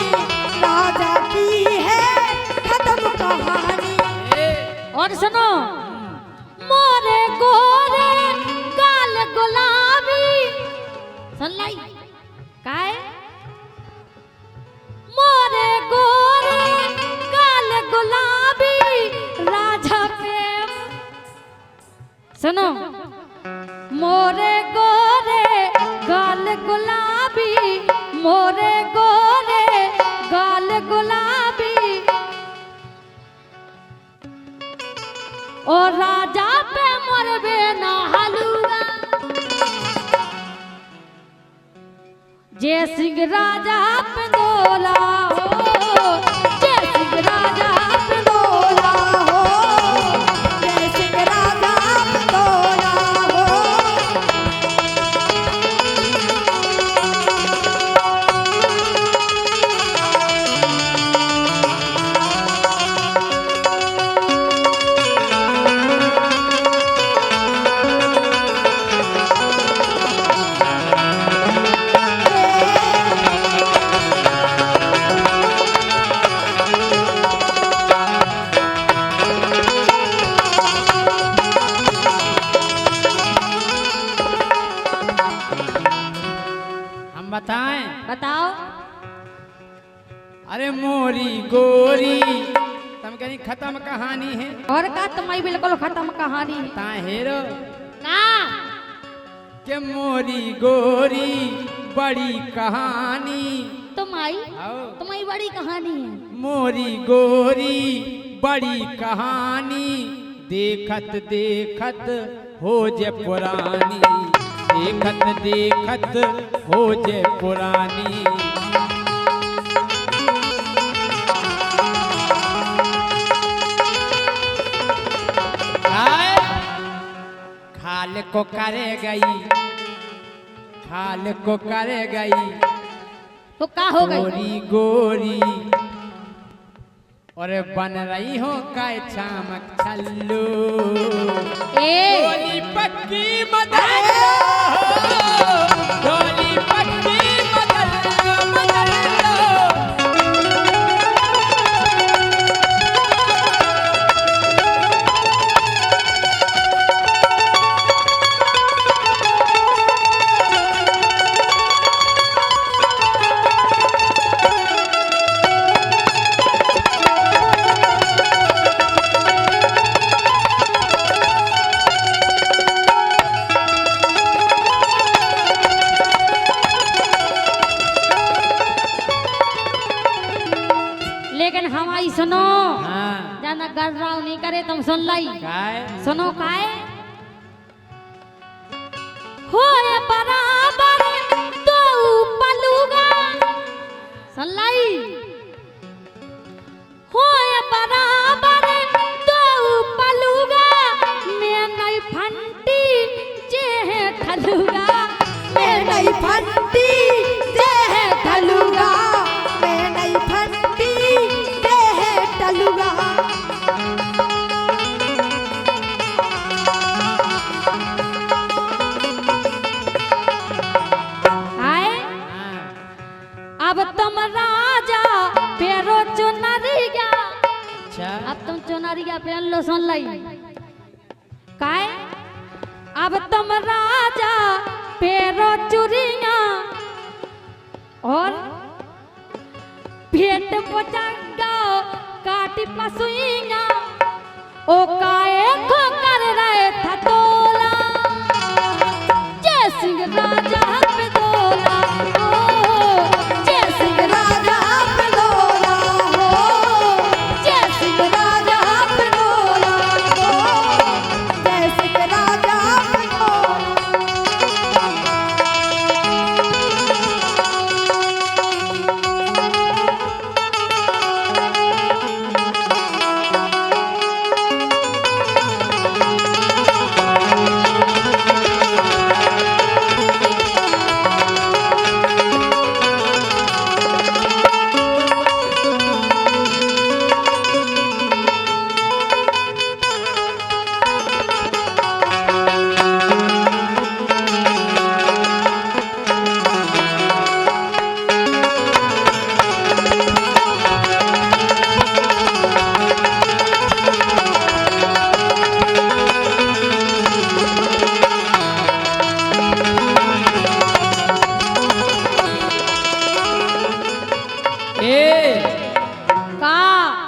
राजा की है खत्म कहानी। और सुनो मोरे गोरे गाल गुलाबी। सुन लाई काय मोरे गोरे गाल गुलाबी। राजा पे सुनो मोरे गोरे गाल गुलाबी, मोरे गोरे गाल गुलाबी, और राजा पे मरबे ना हलुआ। जय सिंह राजा पे डोला हो, जय सिंह राजा पे डोला हो, जय सिंह राजा डोला हो। हम बताएं? बताओ। अरे मोरी गोरी तम कहीं खत्म कहानी है। और का तुम्हारी बिल्कुल खत्म कहानी है। ता हेरो का के मोरी गोरी बड़ी कहानी। तुम्हारी बड़ी कहानी है। मोरी गोरी बड़ी कहानी, देखत देखत हो जे पुरानी, देखत देखत हो जे पुरानी। खाल को करे गई, खाल को करे गई तो का हो गई? गोरी गोरी और बन रही हो काय चमक छल्लू। गोली पक्की मदद लो, गोली पक्की मदद लो। लेकिन हमारी सुनो, हाँ ज्यादा गड़राव नहीं करे तुम सुन लाई। काय सुनो काय हो बराबर तो पलूगा। सुन लाई हो बराबर तो पलूगा, मैं नहीं फंटी जे है ठलूगा, मैं नहीं फंटी जे है ठलूगा, मैं नहीं फंटी जे है ठलूगा। आए अब तुम राजा पेरो चुनरिया। अच्छा अब तुम चुनरिया पहन लो। सुन लाई काय अब तुम राजा पेरो चुरिया और भेंट बचंगा काटी पसुइया, ओ काए को कर रहे था तोला। जय सिंह राजा पे डोला हो, जय सिंह राजा पे डोला हो, जय सिंह राजा पे डोला हो, जय सिंह राजा डोला।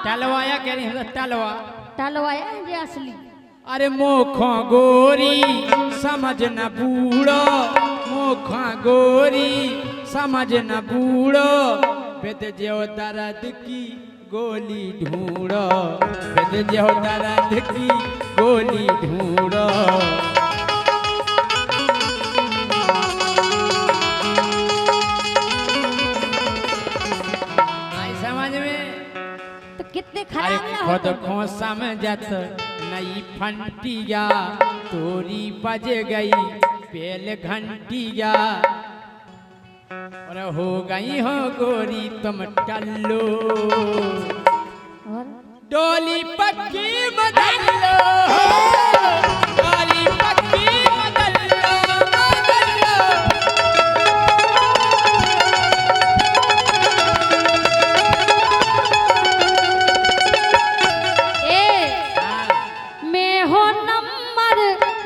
टलवाया कह रही है टलवा। टलवाया जे असली अरे मोखो गोरी समझ न बूढ़ो, मोखो गोरी समझ न बूढ़ो, बेद जो दर्द की गोली ढूंढो, बेद जो दर्द की गोली ढूंढो। आई समझ में? तो कितने अरे खराब ना खुद हो को समझत नई फंटिया, तोरी बज गई पेल घंटिया, और हो गई हो गोरी तुम टल्लो, और डोली पक्की बदल लो, डोली पक्की बदल लो, बदल लो। मैं हो नंबर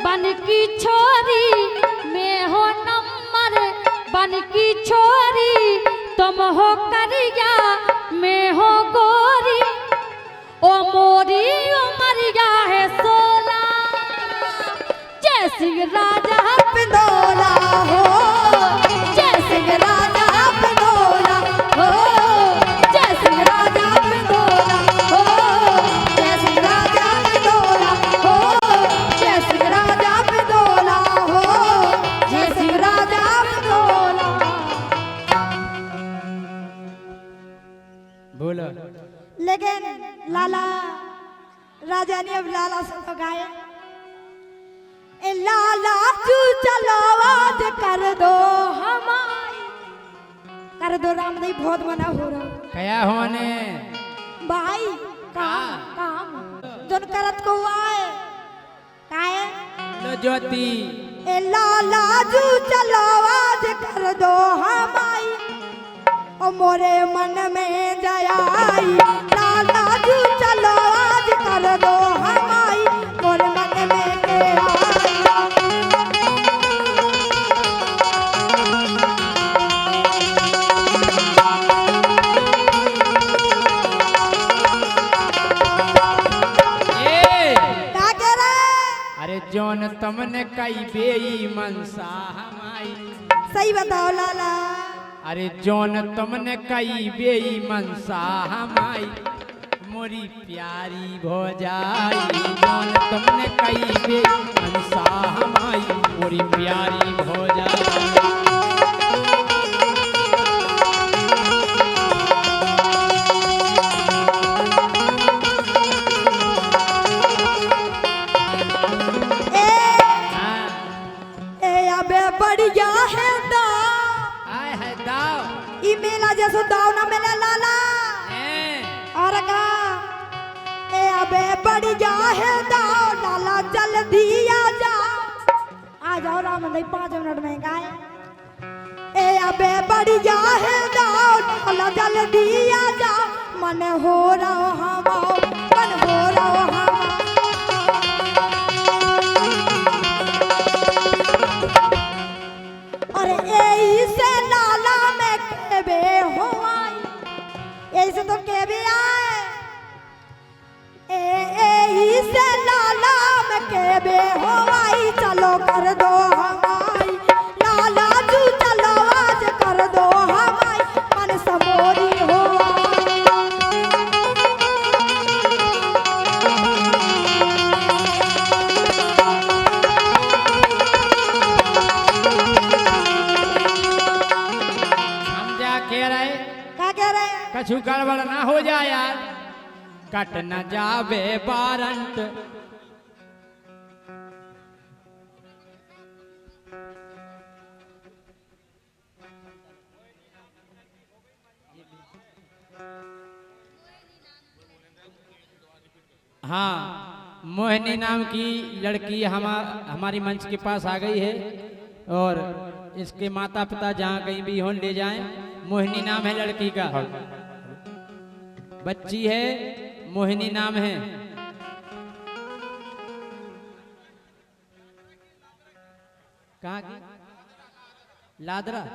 बन की छोरी, मैं हो नंबर बन की छोरी, तुम हो करिया मैं हो गोरी, ओ मोरी उमरिया है 16, जय सिंह राजा पिंदोला हो, जय सिंह राजा पिंदोला हो, जय सिंह राजा पिंदोला हो, जय सिंह राजा पिंदोला हो, जय सिंह राजा पिंदोला हो, जय सिंह राजा पिंदोला। बोलो। लेकिन लाला राजा ने अब लाला से तो गाया, ए लाला तू चलो आवाज कर दो हमारी, कर दो रामदेव बहुत बना हो रहा क्या होने? भाई काम काम जोन करत को आए काए लो ज्योति ए लाला तू चलो आवाज कर दो हमारी, ओ मोरे मन में दया आई, लाला तू चलो आवाज कर दो हमारी, मोरे मन में के आई। ए, क्या कह रहे? अरे जौन तुमने कई बेई मनसा हमाई, सही बताओ लाला। अरे जौन तुमने कई बेई मनसा हमाई, मोरी प्यारी भौजाई, जौन तुमने कई बेई मनसा हमाई, मोरी प्यारी भौजाई। ए हाँ, ए अबे बढ़िया है दाव, आय है दाव। ई मेला जैसो दाव ना मिले लाला। हैं, और का ए अबे बढ़िया है दाव, लाला जल्दी आ जाओ रामदेव 5 मिनट में गाए। ए अबे बढ़िया है दाव, लाला जल्दी आ जाओ, मन हो रहा हमाओ, मन हो रहा हमाओ। और ऐसे लाला में केबे हो आई, ऐसे तो केबे आए, ऐसे लाला में केबे हो आई, चलो कर दो हमारी, लाला तू चलो आज कर दो हमारी, मन समोरी हो हम जा कह रहे क्या कह रहे हैं? कछु गड़बड़ ना हो जाए यार, कट न जावे बारंट। हाँ, मोहिनी नाम की लड़की हमारी मंच के पास आ गई है, और इसके माता पिता जहाँ कहीं भी हों ले जाएं। मोहिनी नाम है लड़की का, बच्ची है, मोहिनी नाम है। कहाँ की? लादरा,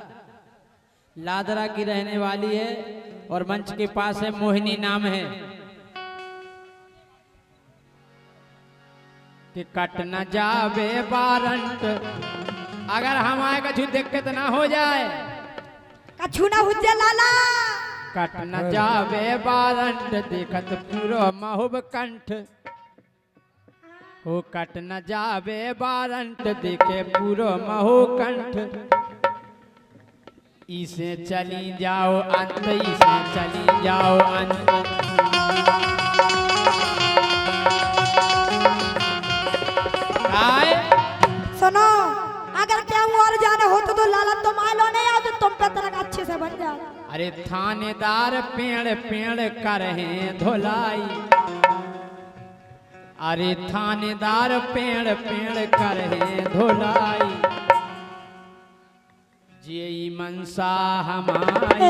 लादरा की रहने वाली है, और मंच के पास है, मोहिनी नाम है। कि कट न जावे वारंट, अगर हमारे कछु दिक्कत ना हो जाए, कछु ना हुज्जे लाला, कट न जावे वारंट, देखत पूरो महुब कंठ। हो कट न जावे वारंट, देखे पूरो महु कंठ। इसे चली जाओ अंत, इसे चली जाओ अंत। आए सुनो, अगर क्या और जाने हो तो लाला तुम आए लो नहीं आओ तो तुम पे तरह अच्छे से बन जाओ। अरे थानेदार पेड़ पेड़ कर हैं धुलाई, अरे थानेदार पेड़ पेड़ कर हैं धुलाई। जे मनसा हमारी,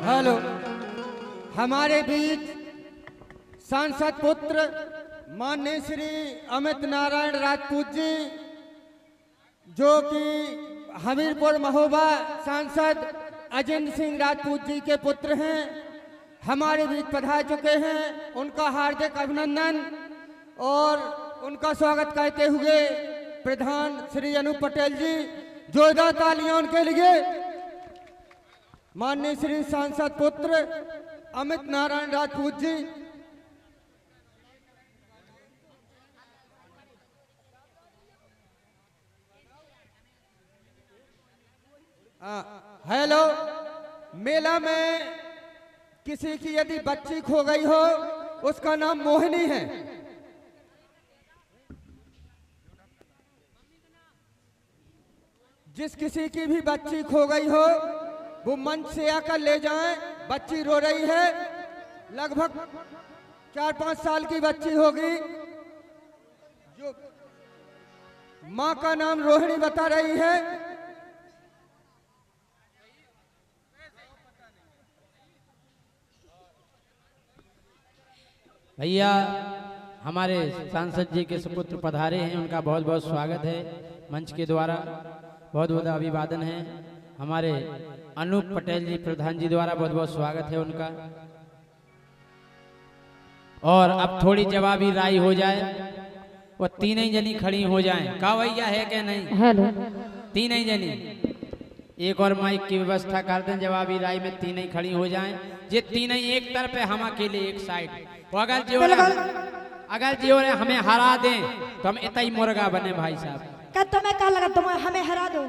हेलो, हमारे बीच सांसद पुत्र माननीय श्री अमित नारायण राजपूत जी, जो कि हमीरपुर महोबा सांसद अजिंद सिंह राजपूत जी के पुत्र हैं, हमारे बीच पधार चुके हैं। उनका हार्दिक अभिनंदन और उनका स्वागत करते हुए प्रधान श्री अनूप पटेल जी, जोरदार तालियां उनके लिए। माननीय श्री सांसद पुत्र अमित नारायण राजपूत जी। हेलो, मेला में किसी की यदि बच्ची खो गई हो, उसका नाम मोहिनी है। जिस किसी की भी बच्ची खो गई हो, वो मंच से आकर ले जाएं। बच्ची रो रही है, लगभग 4-5 साल की बच्ची होगी, जो माँ का नाम रोहिणी बता रही है। भैया हमारे सांसद जी के सुपुत्र पधारे हैं, उनका बहुत बहुत स्वागत है मंच के द्वारा, बहुत बहुत अभिवादन है। हमारे अनूप पटेल जी प्रधान जी द्वारा बहुत बहुत स्वागत है उनका। और अब थोड़ी जवाबी राय हो जाए, वो तीनों जनी खड़ी हो जाएं। का भैया है क्या नहीं? हेलो, तीनों जनी, एक और माइक की व्यवस्था कर दें, जवाबी राय में तीनों खड़ी हो जाएं। ये तीनों एक तरफ है, हम अकेले एक साइड। तो अगर जी और हमें हरा दें तो हम इतना ही मुर्गा बने भाई साहब। क्या तुम्हें कहा लगा तुम हमें हरा दो?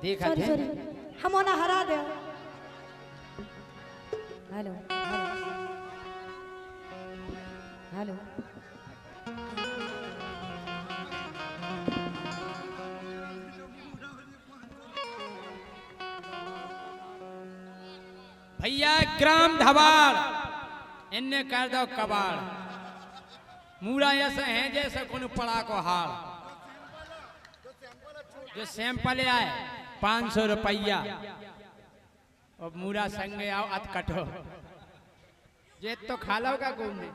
देखा सॉरी थे? सॉरी, हम उन्हें हरा दो। हेलो, हेलो, भैया ग्राम धबाड़ इन्ने कर दो कबाड़, मूड़ा ऐसे हैं जैसे कोनो पड़ा को हार। जो सैंपल आए 500 रुपया, और मूड़ा संगे आओ अत कटो, जे तो खा लो का कौन ने।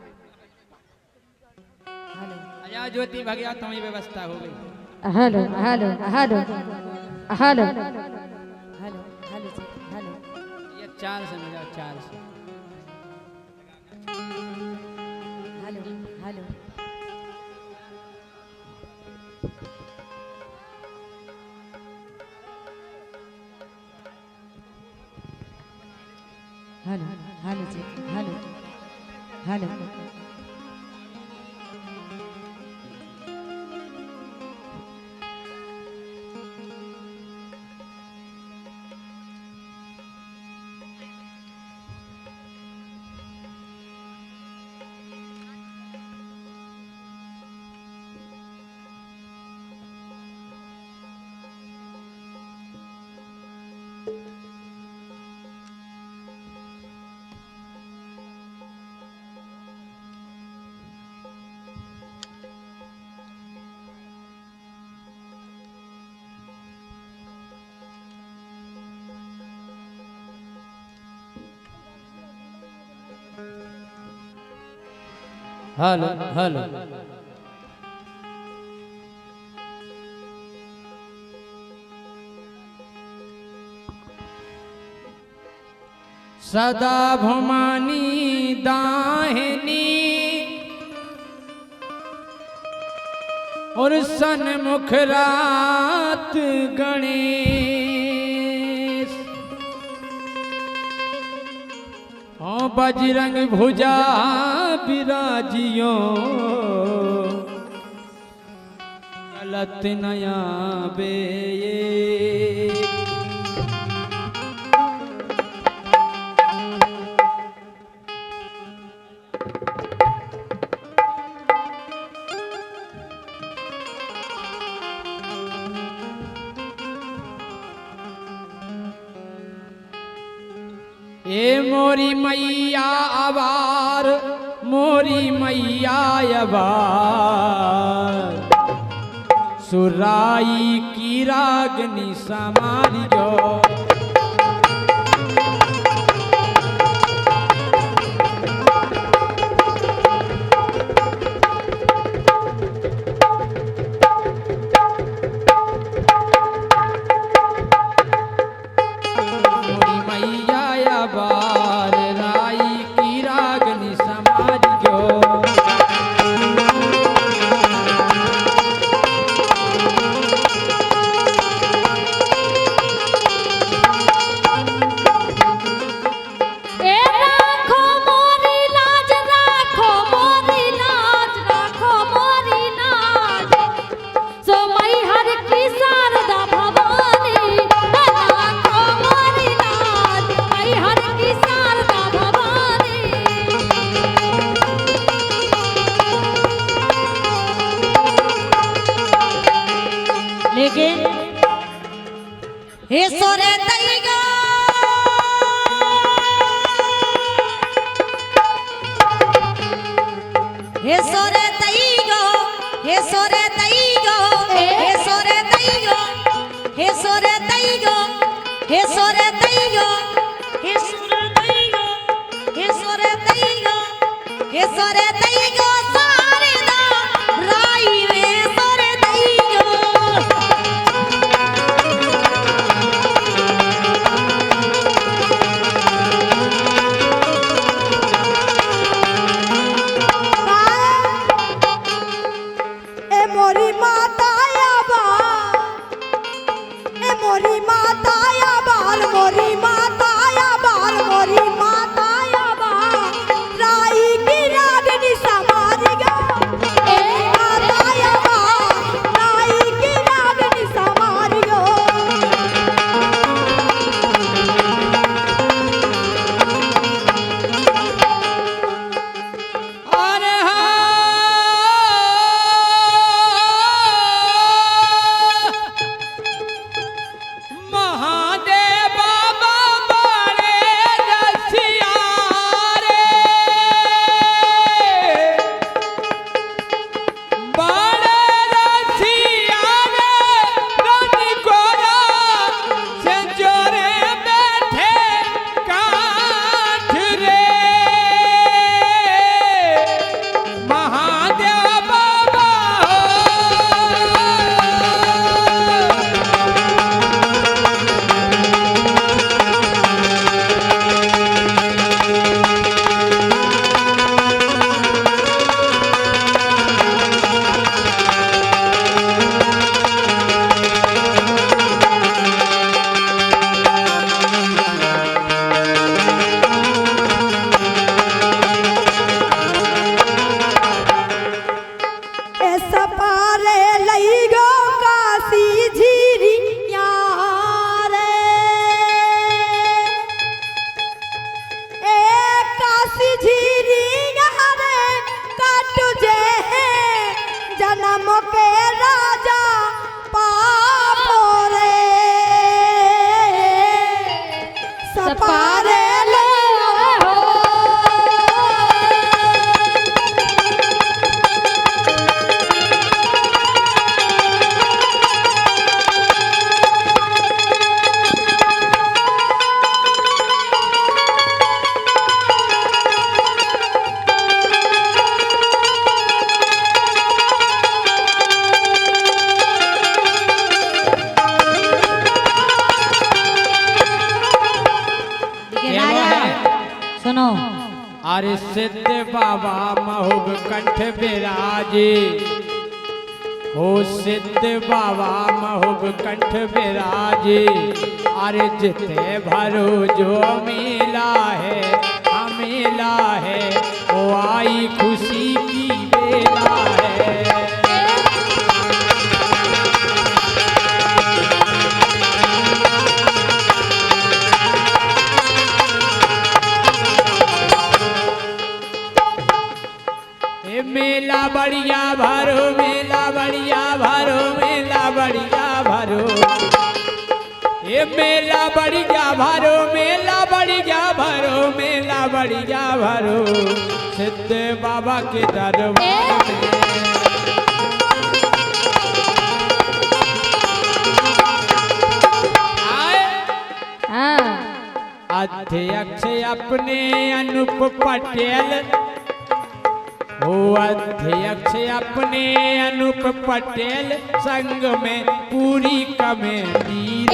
अया ज्योति भगया तुम्हारी व्यवस्था हो गई। Hello, hello, hello, hello, hello, hello, hello, ये 4 से मिला, 4 से। हेलो, हेलो, हेलो, हेलो जी, हेलो, हेलो, हेलो, हेलो, सदा भवानी दाहिनी और सन्मुख रात गणेश। ओ बजरंग भुजा विराजियो गलत नया बे। ए मोरी मैया आवार, मोरी मैया आवार, सुराई की रागनी समारियो। हे सोरे दैगो हे सोरे दैगो हे सोरे दैगो हे सोरे दैगो हे सोरे दैगो हे सोरे दैगो हे सोरे दैगो हे सोरे दैगो हे सोरे दैगो सारे दा राई वे सोरे दैगो। मोरी माता या बाल, ए मोरी माता या बाल, मोरी माता या बाल, मोरी माता या बाल, राई की रागनी सुनो। अरे सिद्ध बाबा महुब कंठ बिराजे, हो सिद्ध बाबा महुब कंठ बिराजे। अरे जिते भरो जो मेला है, मेला है, वो आई खुशी की बेला है। मेला बढ़िया भरो, मेला बढ़िया भरो, मेला बढ़िया भरो, ये मेला बढ़िया भरो, मेला बढ़िया भरो, मेला बढ़िया भरो, सिद्ध बाबा के दरबार में। हाँ। अध्यक्ष अपने अनूप पटेल, ओ अध्यक्ष अपने अनूप पटेल, संग में पूरी कमेटी।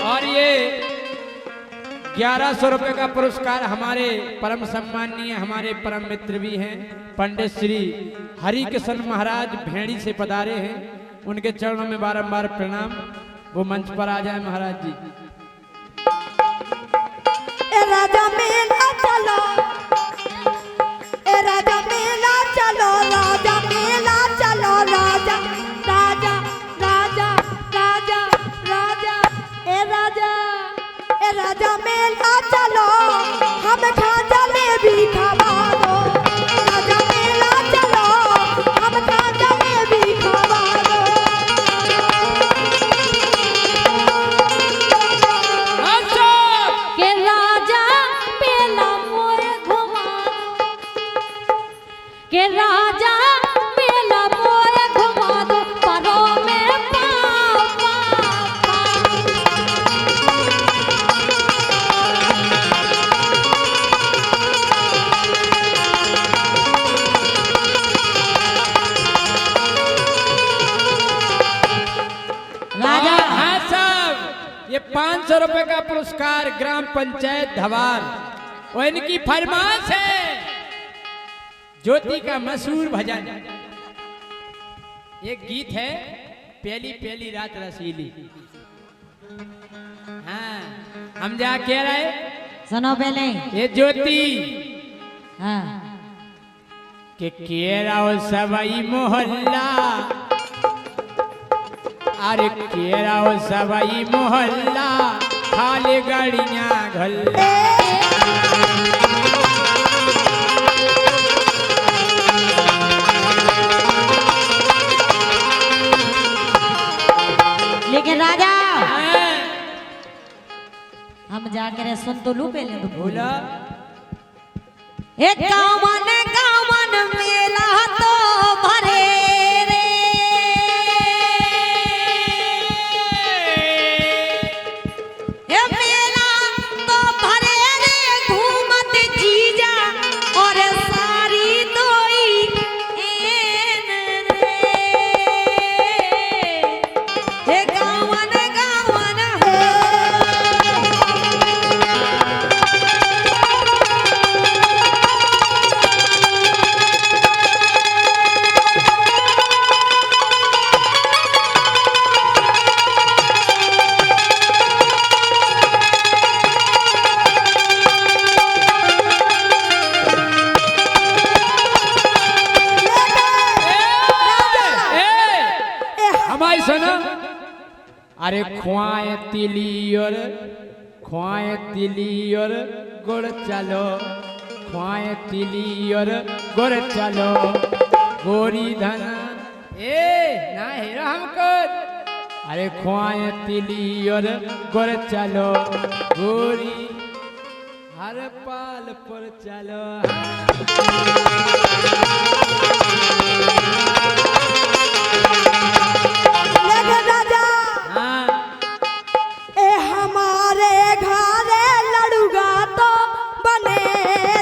और ये 1100 रुपए का पुरस्कार हमारे परम सम्माननीय हमारे परम मित्र भी हैं, पंडित श्री हरिकिशन महाराज भेड़ी से पधारे हैं। उनके चरणों में बारंबार प्रणाम। वो मंच पर आ जाए महाराज जी। ए राजा मेला चलो, ए राजा मेला चलो, राजा मेला चलो, राजा राजा राजा राजा राजा, ए राजा मेला चलो, हम खा जलेबी खवा दो। राजा मेला चलो, हम खा जलेबी खवा दो। के राजा मेला मोर घुमा दो, के राजा मेला मोर घुमा दो, परो में पाँव पाँव पाँव। राजा हाँ साहब, ये 500 रुपए का पुरस्कार ग्राम पंचायत धवार, और इनकी फरमाइश है ज्योति का मशहूर भजन। एक गीत है, पहली पहली रात रसीली। हाँ, हम जा कह रहे, सुनो पहले। ये ज्योति हाँ। के केराओ सबई मोहल्ला, अरे केराओ सबई मोहल्ला, खाली गाड़ियां घल्ला। लेकिन राजा हम जाकर सुन तो लू पहले तो बोला एक गावन मेला तो भरे रे, ए मेला तो भरे रे, घूमत जीजा और सारी दोई एन रे। ए गावन गावन हो, हमारी सुनो। अरे खुआए तिली और गुड़ चलो, खुआए तिली और गुड़ चलो, गोरी धना ए ना हेरा हमको। अरे खुआए तिली और गुड़ चलो, गोरी हर पाल पर चलो। लेकिन राजा हाँ ए हमारे घरे लड़ुगा तो बने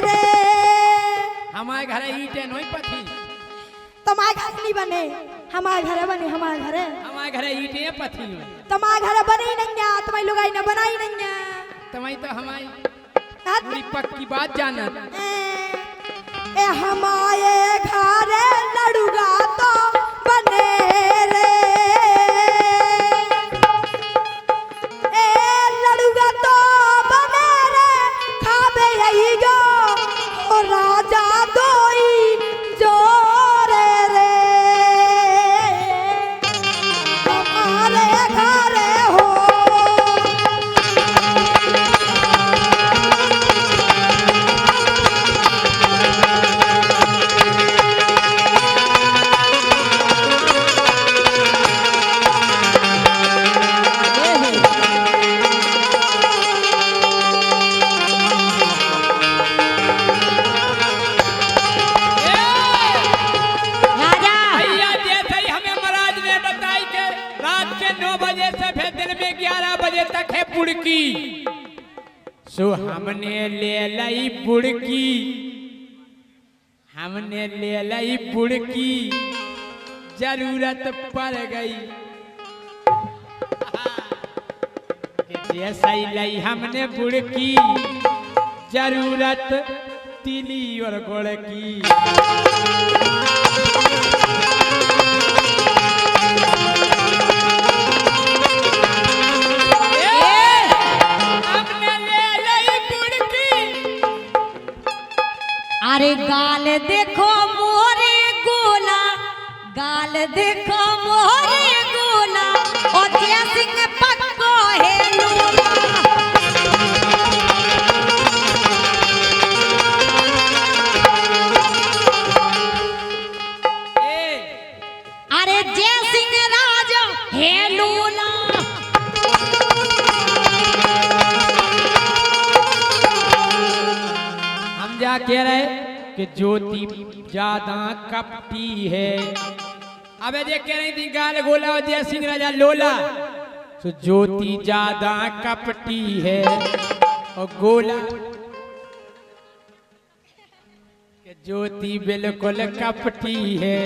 रे। हमारे घर ईटे नहीं पथी। तुम्हारे घर नहीं बने, हमारे घरे बनी हमारे घरे हमारे घरे ईटे पथी में तुम्हारे घरे बनी नहीं है तुम्हारी लोग आई ना बनाई नहीं है तुम्हारी तो हमारी हाँ? पूरी पक्की बात जाना ए हमारे घरे लड़ूगा तो बने रे ए लड़ूगा तो बने रे खाबे यही गो ओ राजा दोई जोरे रे हमारे घरे हो राजा भैया जैसे ही हमें महाराज ने बताई कि रात के 9 बजे से फिर दिन में 11 बजे तक है बुड़की सो हमने ले ली बुड़की हमने ले ली बुड़की जरूरत पड़ गई कि जैसे ही ली हमने बुड़की जरूरत तिली और गुड़ की हमने ले ली बुड़की अरे गाल देखो मोरे गोला गाल देखो मोरे गोला ओ जय सिंह पक्को है लूला अरे जय सिंह राजा है लूला हम जा कह रहे कि ज्योति ज्यादा कपटी है अबे ये कह रही थी गाल गोला और जय सिंह राजा लोला तो ज्योति ज्यादा कपटी है और गोला कि ज्योति बिल्कुल कपटी है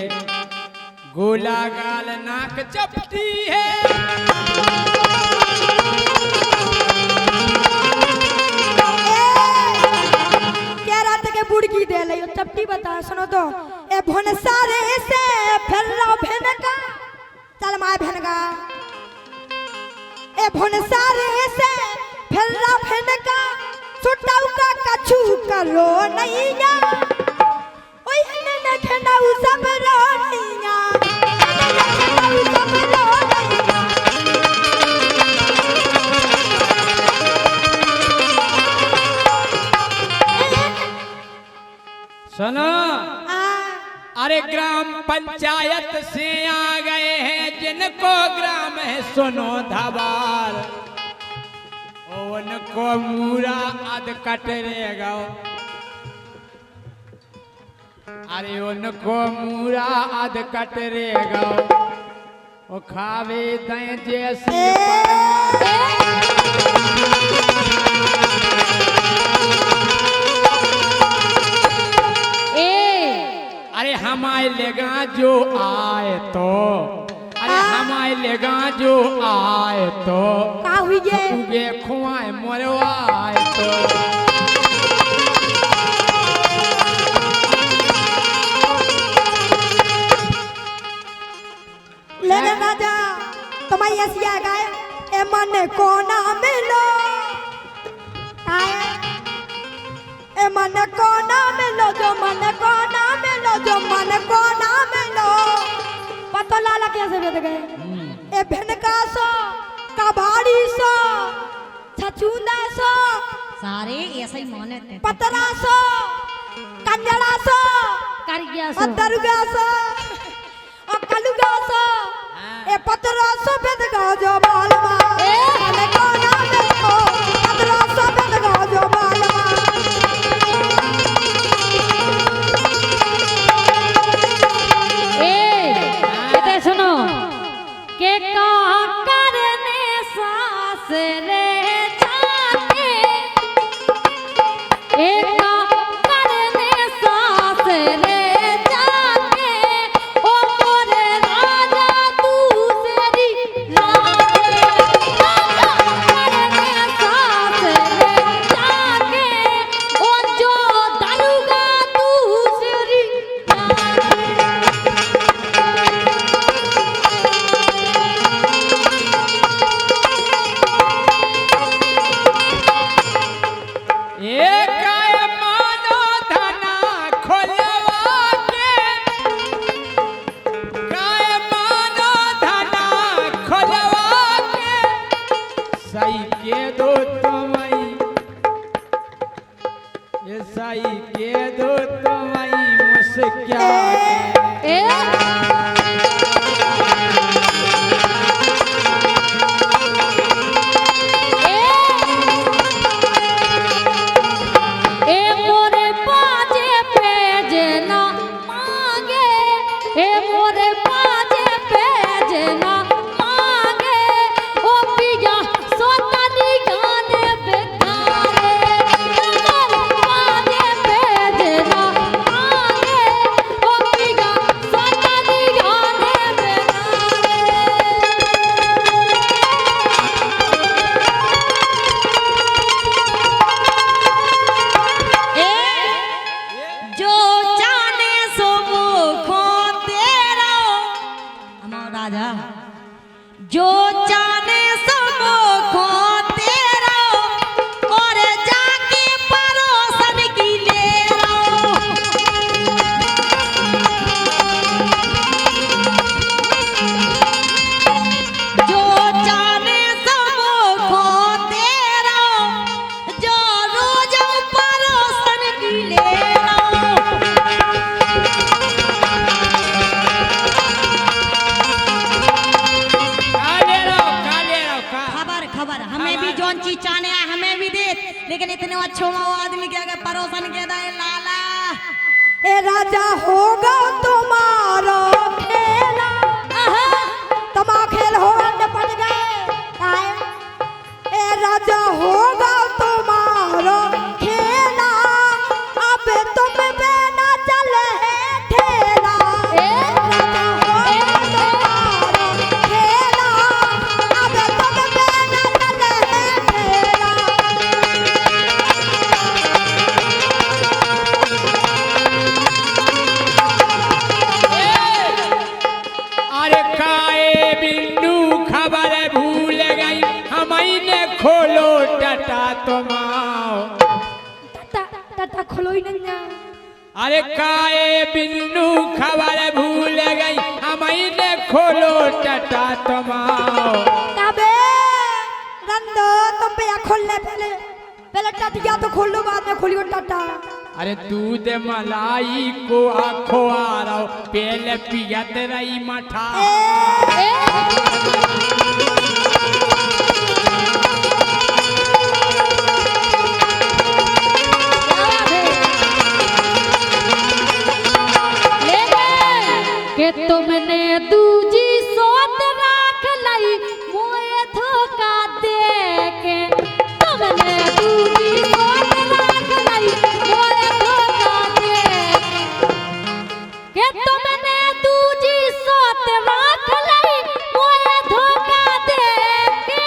गोला गाल नाक चपटी है कह रहा था कि बुड़की दे ले चपटी बता सुनो तो ए भुन सारे से फिर लो भेनका चल माय भेनका ए भुन सारे से फिर लो भेनका छुटाऊ का कछु करो नहीं ना ओए न खंडाऊ सब रो नहीं ना खंडाऊ सब रो नहीं ना सुनो आ अरे ग्राम पंचायत से आ गए हैं जिनको ग्राम है सुनो धबार उनको मूरा अध कटरेगा अरे उनको मूरा अध कटरेगा वो खावे दें जैसी अरे हमारे लेगा जो आए तो अरे हमारे लेगा जो आए तो का हुई ये उगे खुआए मरवाए तो लेने राजा तुम्हारी ऐसिया गाय ए मन को ना मिलो आए ए मन को ना मिलो जो मन को ना मिलो जो मन को ना मिलो पता लाला कैसे बेद गए ए भिनका सो कबाड़ी सो छचूंदा सो सारे ऐसे ही माने थे पतरा सो कंजड़ा सो कर गया सो दरुगा सो और कलुगा सो ए पतरा सो बेद गा जो बालमा मन को ना मिलो पतरा सो बेद गा जो बालमा ये सुनो के का करने सास रे जाते एक का करने सास रे जाते ओ मोरे मुस्काई के दो तुम्हारी मुस्का ए ए मोरे बाजे पे जना मांगे, ए मोरे बाजे पे जना मांगे, ओ पिया सोतनी गाने बेकारे। मोरे बाजे पे जना मांगे, ओ पिया सोतनी गाने बेकारे। जो जाने सो मुखो तेरा हमारा राजा, जो जाने सो मुखो तेरा और जाके परोसन की ले रहो। जो जाने सो मुखो तेरा, जो रोज परोसन की ले रहो। खबर खबर हमें भी जोन चीज चाहने है हमें भी दे, लेकिन इतने अच्छो आदमी के अगर परोसन के दे लाला। ए राजा होगा तुम्हारा खेला, तुम्हारा खेल होगा निपट गए काहे? ए राजा होगा तुम्हारा खेला, अब तुम पे ना चले ठेला। राजा होगा तुम्हारा खेला, अब तुम पे ना चले ठेला। अरे काए बिंदु खबर भूल गई हमने खोलो टटा तुम्हाओ। टाटा खोलो ही नहीं ना। अरे काए बिंदु खबर भूल गई हमने खोलो टटा तुम्हाओ। अबे रंदो तुम पे या खोलने पहले पहले टटिया तो खोल लो, बाद में खोलियो टाटा। अरे दूध मलाई को आखो आ रहा पहले पियत रही मठा। के तुमने दूजी सोत राख लई मोए धोखा दे के। तुमने दूजी सोत राख लई मोए धोखा दे के। तुमने दूजी सोत राख लई मोए धोखा दे के।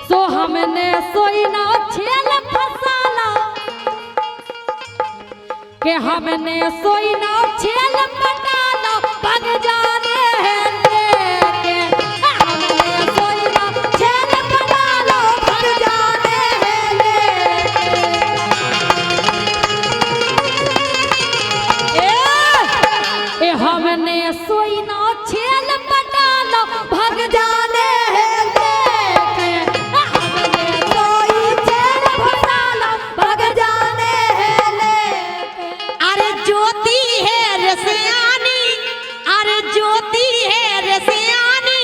सो हमने सोई ना छेल फसाला के, हमने सोई ना छेल पटाला भग जाने हैं लेके। हमने सोई ना छेल पटाला भग जाने हैं लेके। ए हमने सोई ना छेल पटाला भग जाने हैं लेके। हमने सोई छेल पटाला भग जाने हैं लेके। अरे ज्योति है रसियानी, अरे ज्योति है रसियानी,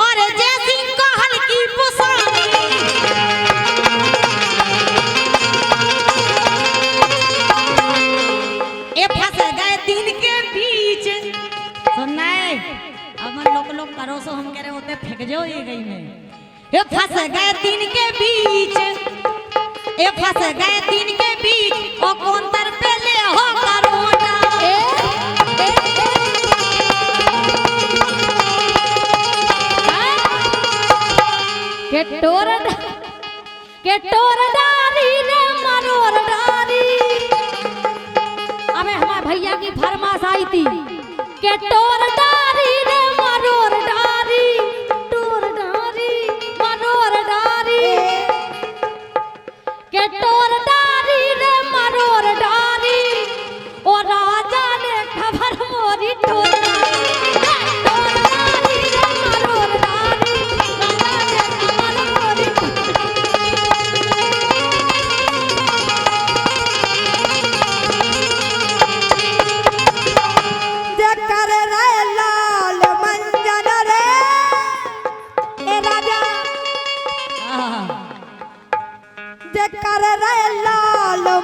और जैसी कहल की पुसानी। ए फंस गए दिन के बीच। सुनना है अब मन लोग करो सो हम कह रहे होते फेंक जाओ ये गई में। ए फंस गए दिन के बीच, ए फंस गए दिन के बीच, ओ कौन तर पे ले हो करोना। के टोर डारी रे मरोर डारी। अबे हमारे भैया की फरमाश आई थी के टोर डारी रे मरोर डारी, टोर डारी मरोर डारी। के टोर डारी रे मरोर डारी, ओ राजा ने खबर मोरी टोर डारी। टोर डारी रे मरोर डारी, राजा ने खबर मोरी टोर डारी।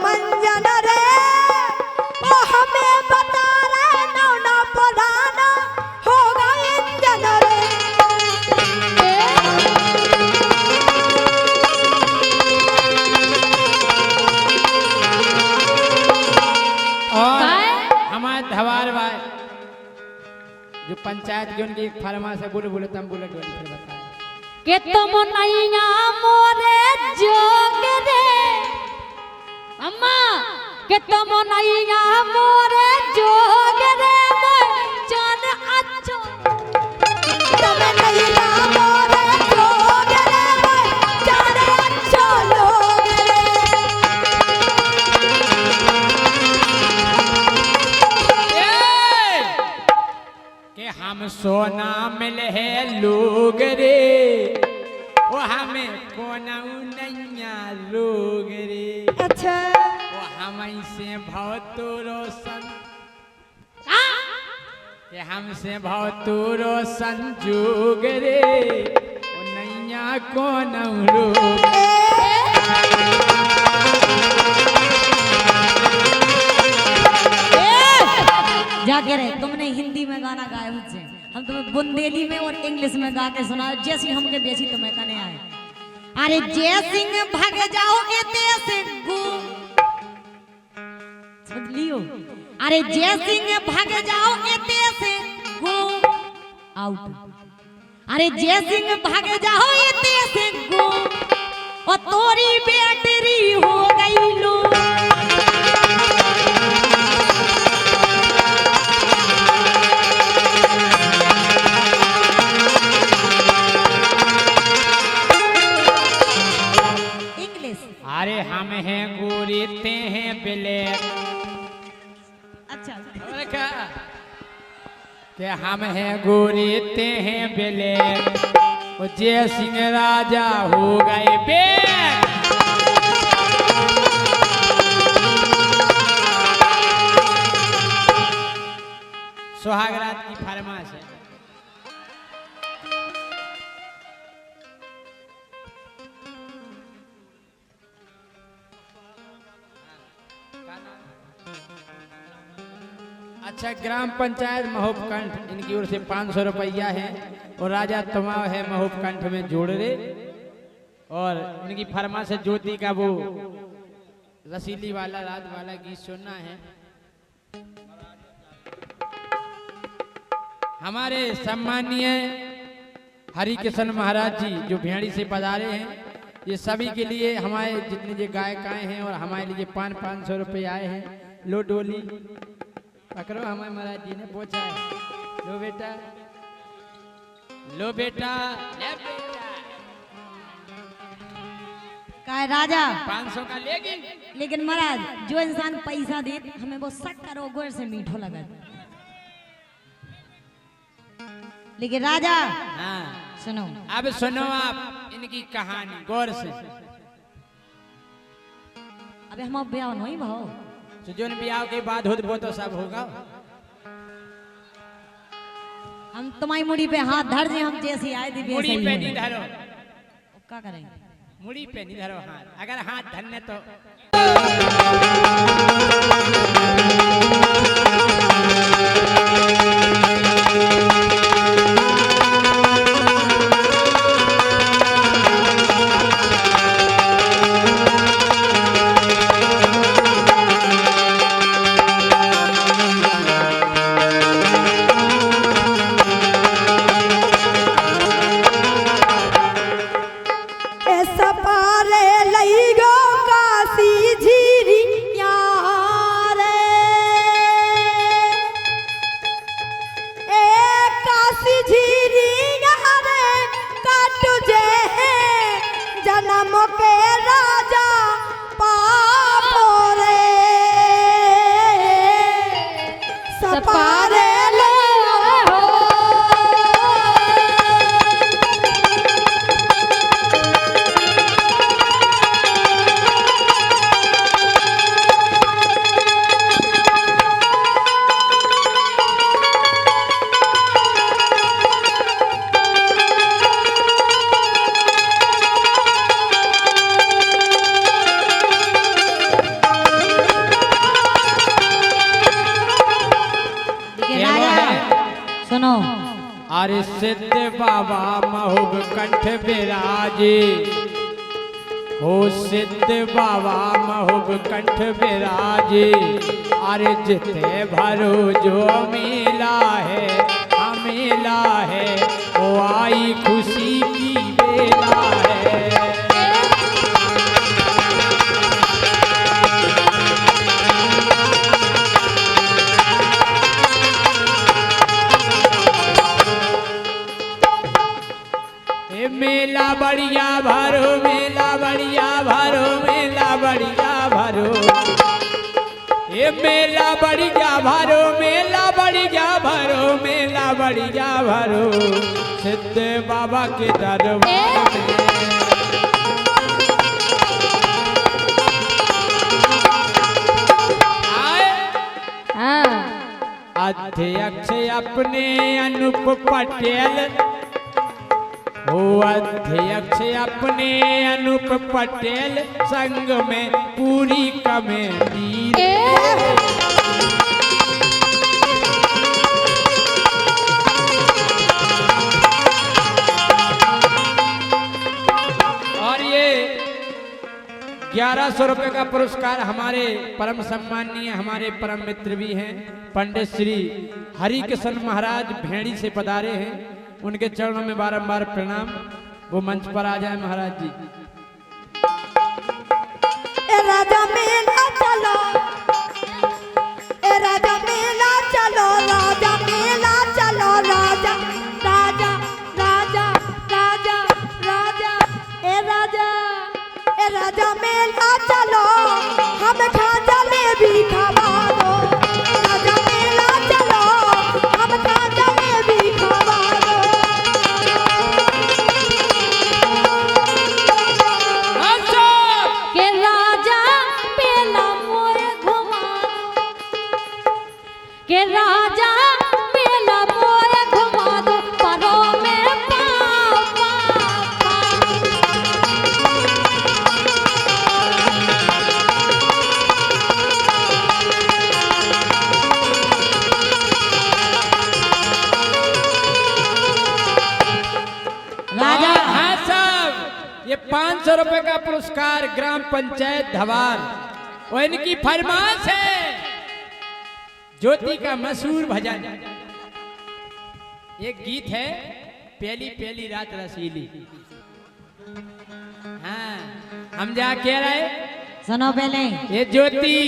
मंजन रे ओ हमें बता रे नौना पुराना होगा इंजन रे। और काय? हमारे धवार भाई जो पंचायत की उनकी एक फरमाइश है, बोले तुम बोले फिर बताए के तुम नैया मोरे जोग रे अम्मा के तुम नैया मोरे जोग रे चन अच्छो तब नहीं रामो रे जोग रे जाने अच्छो लोग रे। कि हम सोना मिले है लोग रे वो हमें कोना नैया लोग रे अच्छा वो हम से बहुत रोशन कि हमसे बहुत रोशन जोग रे वो नैया कोना लोग जाके रहे तुमने हिंदी में गाना गाया मुझसे, हम तुम्हें बुंदेली में और इंग्लिश में गा के सुना जैसी हमके बेची तुम्हें कने आए। अरे जय सिंह भाग जाओ एते से गो समझ लियो। अरे जय सिंह भाग जाओ एते से गो आउट। अरे जय सिंह भाग जाओ एते से गो और तोरी बैटरी हो गई लो। अरे हम हैं गोरीते हैं ब्लैक अच्छा और क्या कि हम हैं गोरीते हैं ब्लैक वो जय सिंह राजा हो गए बैक। सुहागरात की फरमाइश है। अच्छा, ग्राम पंचायत महोपकंठ इनकी ओर से 500 रुपया है और राजा तमाव है महोपकंठ में जोड़ रे और इनकी फरमाइश है ज्योति का वो रसीली वाला रात वाला गीत सुनना है। हमारे सम्मानीय हरिकिशन महाराज जी जो भेड़ी से पधारे हैं, ये सभी के लिए हमारे जितने जो गायक आए हैं और हमारे लिए 500 रुपये आए हैं। लो डोली पकड़ो, हमारे महाराज जी ने पहुंचा है। लो बेटा, लो बेटा, ले बेटा। काय राजा 500 का लेगी। लेकिन महाराज जो इंसान पैसा दे हमें वो शक्कर और गुड़ से मीठो लगा। लेकिन राजा हाँ सुनो, अब सुनो आप इनकी कहानी गौर से। अबे हम ब्याह नहीं भाव सुजन ब्याह के बाद हो तो सब होगा। हम तुम्हारी मुड़ी पे हाथ धर दे, हम जैसे आए थे वैसे मुड़ी ही पे हैं। नहीं धरो, क्या करेंगे? मुड़ी पे नहीं धरो हाथ, अगर हाथ धरने तो ऐसा पारे लई गो काशी झीरी यारे ए काशी झीरी यारे का तुझे जन्म के राजा पापो रे सपारे ले हो। अरे सिद्ध बाबा महुब कंठ विराजे, हो सिद्ध बाबा महुब कंठ विराजे। अरे जिते भरो जो मेला है, मेला है, वो आई खुशी की बेला है। मेला बढ़िया भरो, मेला बढ़िया भरो, मेला बढ़िया भरो, ये मेला बढ़िया भरो, मेला बढ़िया भरो, मेला बढ़िया भरो, सिद्ध बाबा के दरबार में। अध्यक्ष अपने अनूप पटेल, हो अध्यक्ष अपने अनूप पटेल, संग में पूरी कमेटी। और ये 1100 रुपए का पुरस्कार हमारे परम सम्माननीय, हमारे परम मित्र भी हैं, पंडित श्री हरिकिशन महाराज भेड़ी से पधारे हैं। उनके चरणों में बारंबार प्रणाम। वो मंच पर आ जाए महाराज जी। ए राजा मेला चलो, ए राजा मेला चलो, राजा मेला चलो, राजा राजा राजा राजा राजा, ए राजा मेला चलो, हम खा जलेबी खावा दो। राजा मेला चलो, हम खा जलेबी खावा दो। के राजा मेला मोर घुमा दो, के राजा मेला मोर घुमा दो, परो में पाँव पाँव पाँव। राजा हाँ साहब, ये 500 रुपए का पुरस्कार ग्राम पंचायत धवार, और इनकी फरमाइश है ज्योति का मशहूर भजन। ये गीत है पहली पहली रात रसीली। हाँ, हम जा कह रहे, सुनो पहले। ये ज्योति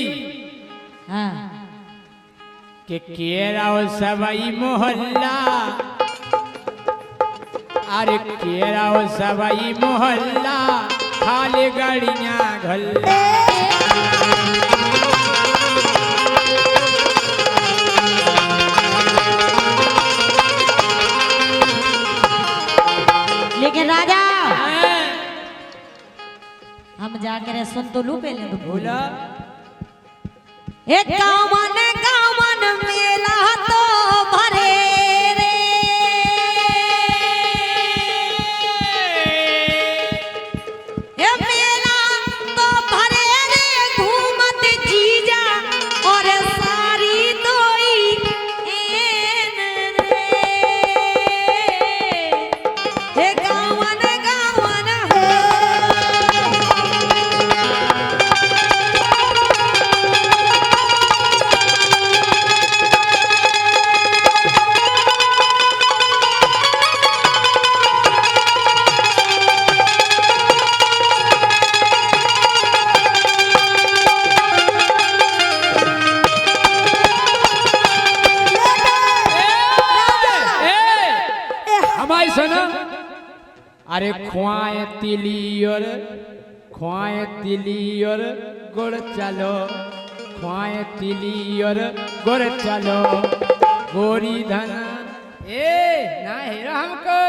हाँ, के केराओ सवाई मोहल्ला, अरे केराओ सवाई मोहल्ला, खाली गाड़ियां घल्ला। लेकिन राजा हम जाकर सुन तो लू पहले तो बोला एक कामन कामन मेला तो भरे रे, ये मेला तो भरे रे, घूमत जीजा और सारी दोई एन रे। हे कामन कामन हो, हमारी सुनो। अरे खुआए तिली और गुड़ चलो, खुआए तिली और गुड़ चलो, गोरी धना ए ना हेरो हमको।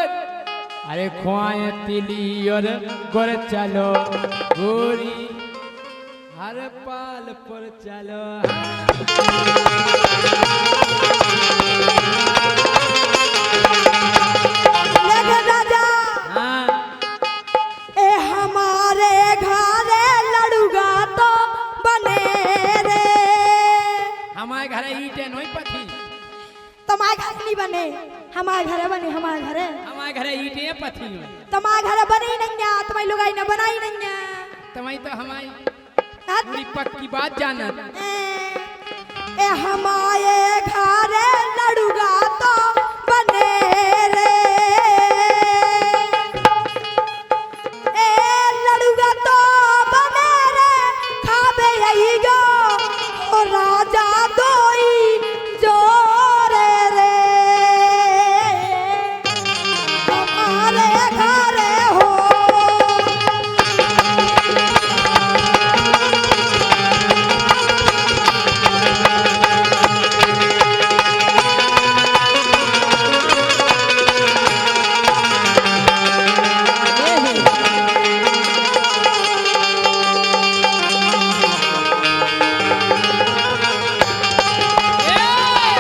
अरे खुआए तिली और गुड़ चलो, गोरी हर पाल पर चलो। लेकिन राजा हाँ, ए हमारे घरे लड़ुगा तो बने रे। हमारे घर ईटे नहीं पथी। तुम्हारे घर नहीं बने, हमारे घर बने, हमारे तुम्हारे घरे हमारे घरे ईटे पथी में तुम्हारे घरे बनी नहीं है तुम्हारी लोग ने बनाई नहीं है तुम्हारी तो हमारी हाँ? पूरी पक्की बात जानत ए हमारे घरे लड़ुगा तो बने रे ए लड़ुगा तो बने रे खाबे यही गो ओ राजा दोई जोरे रे हमारे घरे हो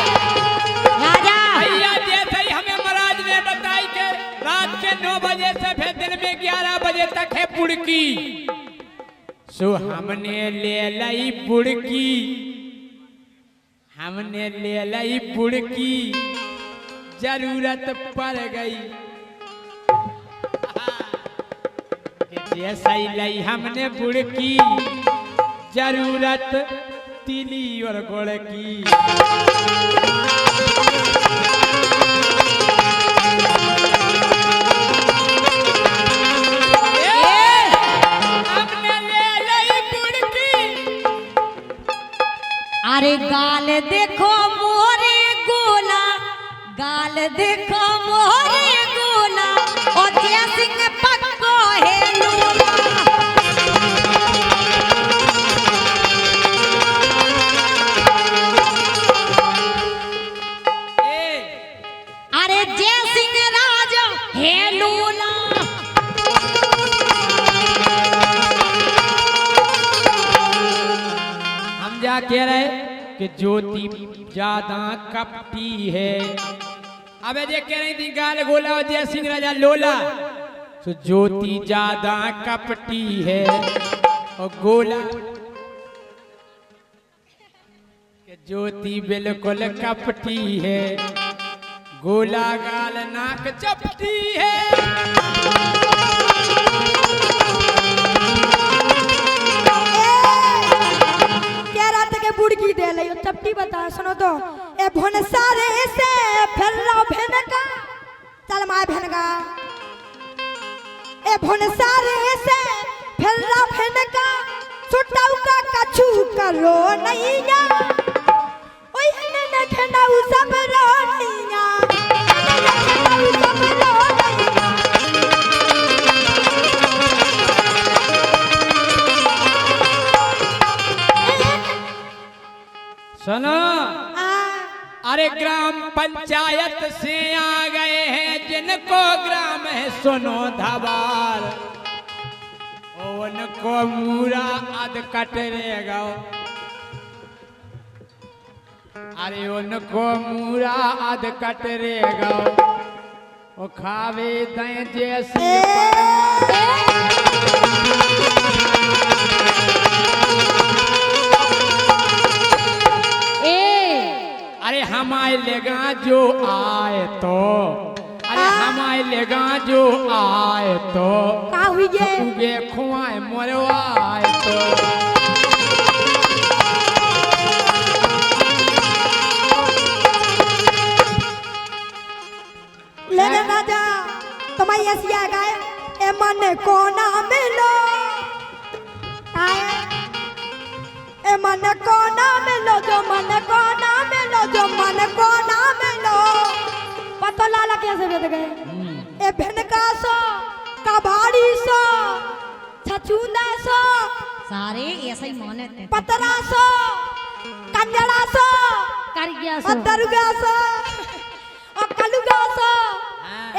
राजा भैया जैसे ही हमें महाराज ने बताई कि रात के 9 बजे से फिर दिन में 11 बजे तक है बुड़की सो हमने ले ली बुड़की हमने ले ली बुड़की जरूरत पड़ गई कि जैसे ही ली हमने बुड़की जरूरत तिली और गुड़ की हमने ले ली बुड़की अरे गाल देखो मोरे गोला गाल देखो मोरे गोला और जय सिंह पक्को है लोला अरे जय सिंह राजा है लोला हम जा कह रहे कि ज्योति ज्यादा कपटी है। अब ये कह रही थी गाल गोला और जय सिंह राजा लोला तो ज्योति ज्यादा कपटी है और गोला कि ज्योति बिल्कुल कपटी है गोला गाल नाक चपटी है। कह रहा था कि बुड़की दे ले चपटी बता सुनो तो ए भुनसारे से फिर लो भेनका चल माय भेनका ए भुनसारे से फिर लो भेनका छुटाऊ का कछु करो नहीं या ओए हने न खंडाऊ सब रो नहीं या हने न खंडाऊ सब रो नहीं या सुनो अरे ग्राम पंचायत से आ गए हैं जिनको ग्राम है सुनो धबार उनको मूरा अध कटरेगा अरे उनको मूरा अध कटरेगा वो खावे दें जैसी अरे हमारे लेगा जो आए तो अरे हमारे लेगा जो आए तो का हुई ये उगे खुआए मरवाए तो लेने राजा तुम्हारी ऐसिया गाय ए मन को ना मिलो आए ए मन को ना मिलो जो मन को ना मिलो जो मन को ना मिलो पता लाला कैसे बेद गए ए भेनका सो कबाड़ी सो छचूंदा सो सारे ऐसे ही माने थे पतरा सो कंजड़ा सो करिया सो मदरुगा सो और कलुगा सो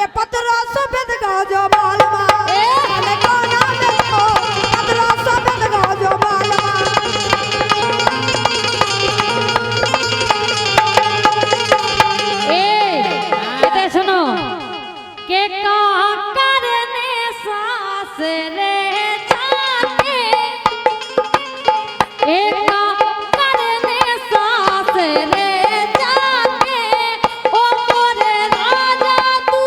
ए पतरा सो बेद गो जो बालमा ए मन को ना मिलो पतरा सो बेद गो जो बालमा ए सुनो के कहा करने सास रे जाते एक करने सास रे जाते ओ मोरे राजा तू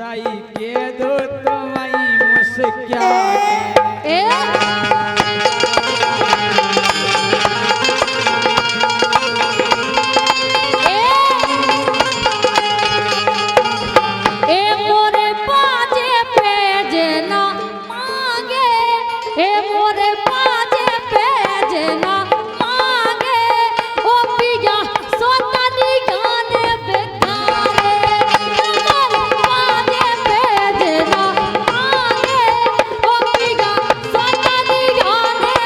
बताई के दो तुम्हारी मुस्किया ए ए मोरे पाजे पे जना मांगे ए मोरे पाजे पे जना मांगे ओ पिया सोतली गाने बेकारे मोरे पाजे पे जना मांगे ओ पिया सोतली गाने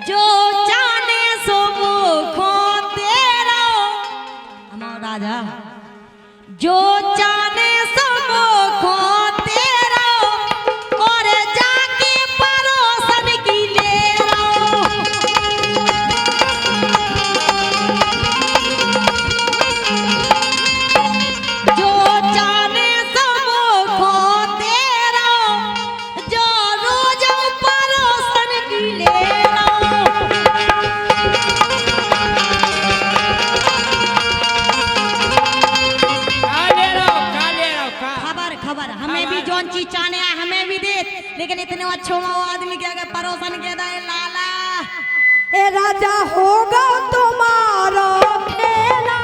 जो जाने सो मुखो तेरा हमारा राजा जो जाने सो मुखो तेरा और जाके परोसन की ले रहो जो जाने सो मुखो तेरा जो रोज परोसन की ले खबर खबर हमें भी जोन चीज चाहने है हमें भी दे लेकिन इतने अच्छो आदमी के अगर परोसन के दाए लाला ए राजा होगा तुम्हारा खेला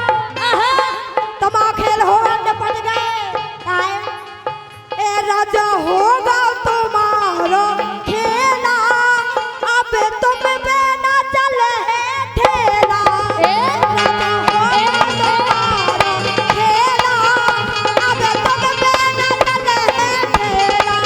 तमा खेल हो निपट गए आए ए राजा होगा तुम्हारा खेला अब तुम पे ना चले ठेला राजा होगा तुम्हारा खेला अब तुम पे ना चले ठेला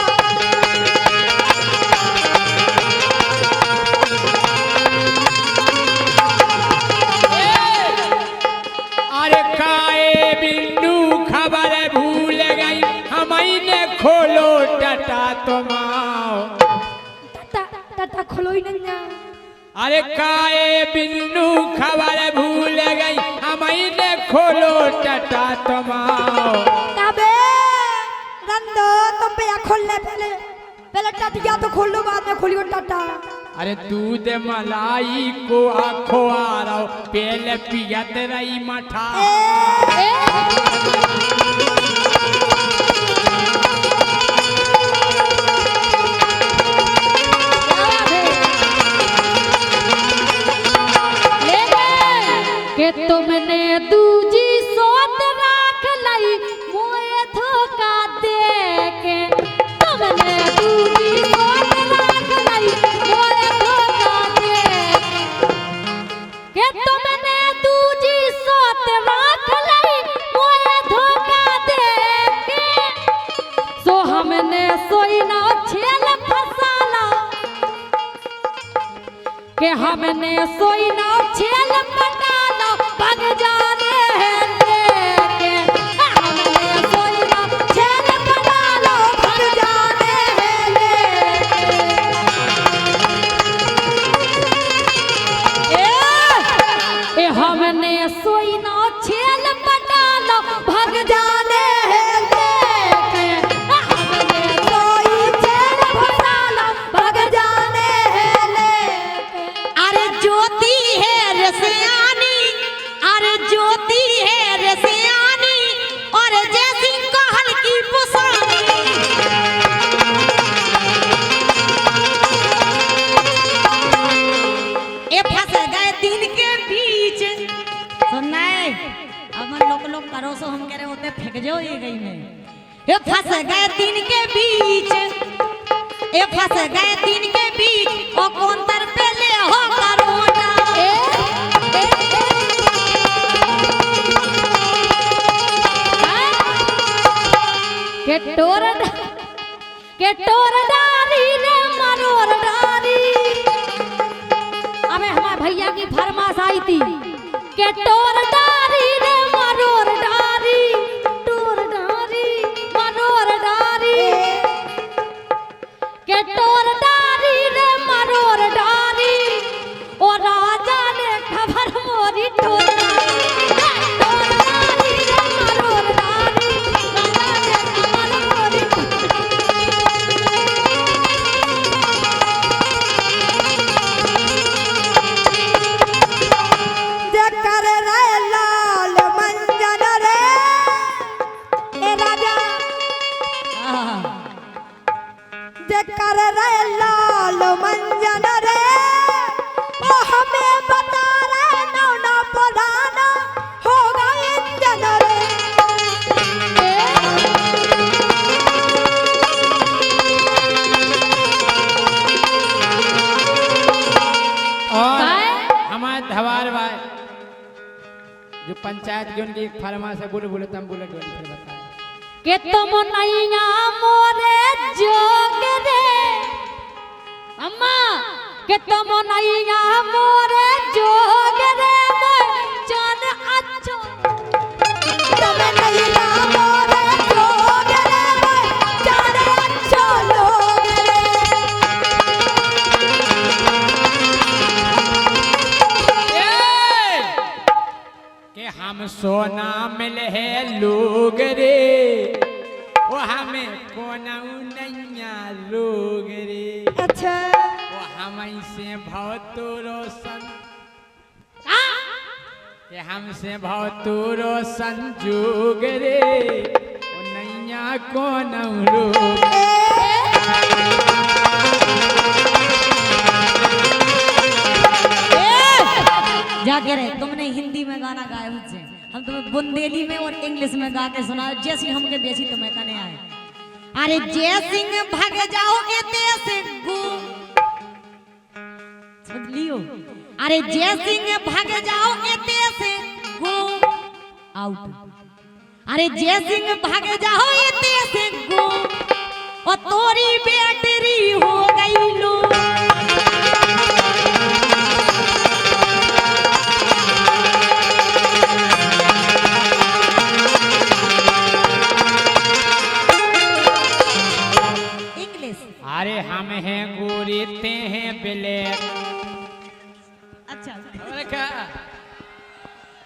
अरे काए बिन्नू खबर भूल गई हमने खोलो टटा तुम्हाओ टाटा खोलो ही नहीं जा अरे काए बिन्नू खबर भूल गई हमने खोलो टटा तुम्हाओ काबे रंदो तुम पे या खोलने पहले पहले टटिया तो खोल लो बाद में खोलियो टाटा अरे दूध मलाई को आखो आ रहा पहले पियत रही मठा के तुमने दूजी सोत राख लई मोए धोखा दे के तुमने दूजी सोत राख लई मोए धोखा दे के तुमने दूजी सोत राख लई मोए धोखा दे के सो हमने सोई ना छेल फसाला के हमने सोई ना छेल पटाला पग जाने हैं लेके हमने सोई ना छेल पटाला पग जाने हैं लेके ए हमने सोई ना छेल पटाला भग जाने हैं लेके हमने सोई छेल पटाला भग जाने हैं लेके अरे ज्योति है रसियानी अरे ज्योति है रसियानी और जैसी कहल की पुसानी ए फंस गए दिन के बीच सुनाए अब लोग करो सो हम कह रहे होते फेंक जाओ ये गई में ए फंस गए दिन के बीच ए फंस गए दिन के बीच ओ कौन तर पे ले हो करोना के टोर डारी रे मरोर डारी अबे हमारे भैया की फरमाइश आई थी के टोर डारी रे मरोर डारी टोर डारी मरोर डारी के टोर डारी रे मरोर डारी ओ राजा ने खबर मोरी टोर डारी रे मरोर डारी राजा ने खबर मोरी चक्कर रे लाल मंजन रे ओ हमें बता रे नौना पुराना होगा इंजन रे। और हमारे धवार भाई जो पंचायत की उनकी एक फरमाइश है, बोले तुम बोले फिर बताए के तुम नैया मोरे जोग रे अम्मा के तुम नैया मोरे जोग रे जान अच्छो तुम नैया मोरे जोग रे जान अच्छो लोग कि हम सोना मिले है लोग रे वो हमें कोना नैया लोग रे अच्छा वो हमसे बहुत रोशन कि हमसे बहुत रोशन जोग रे वो नैया कोना लोग जाके रहे तुमने हिंदी में गाना गाया मुझसे, हम तुम्हें बुंदेली में और इंग्लिश में गा के सुना जैसी हमके बेची तुम्हें कने आए। अरे जय सिंह भाग जाओ एते से गो समझ लियो। अरे जय सिंह भाग जाओ एते से गो आउट। अरे जय सिंह भाग जाओ एते से गो और तोरी बैटरी हो गई लो। अरे हम हैं गोरीते हैं ब्लैक। अच्छा और क्या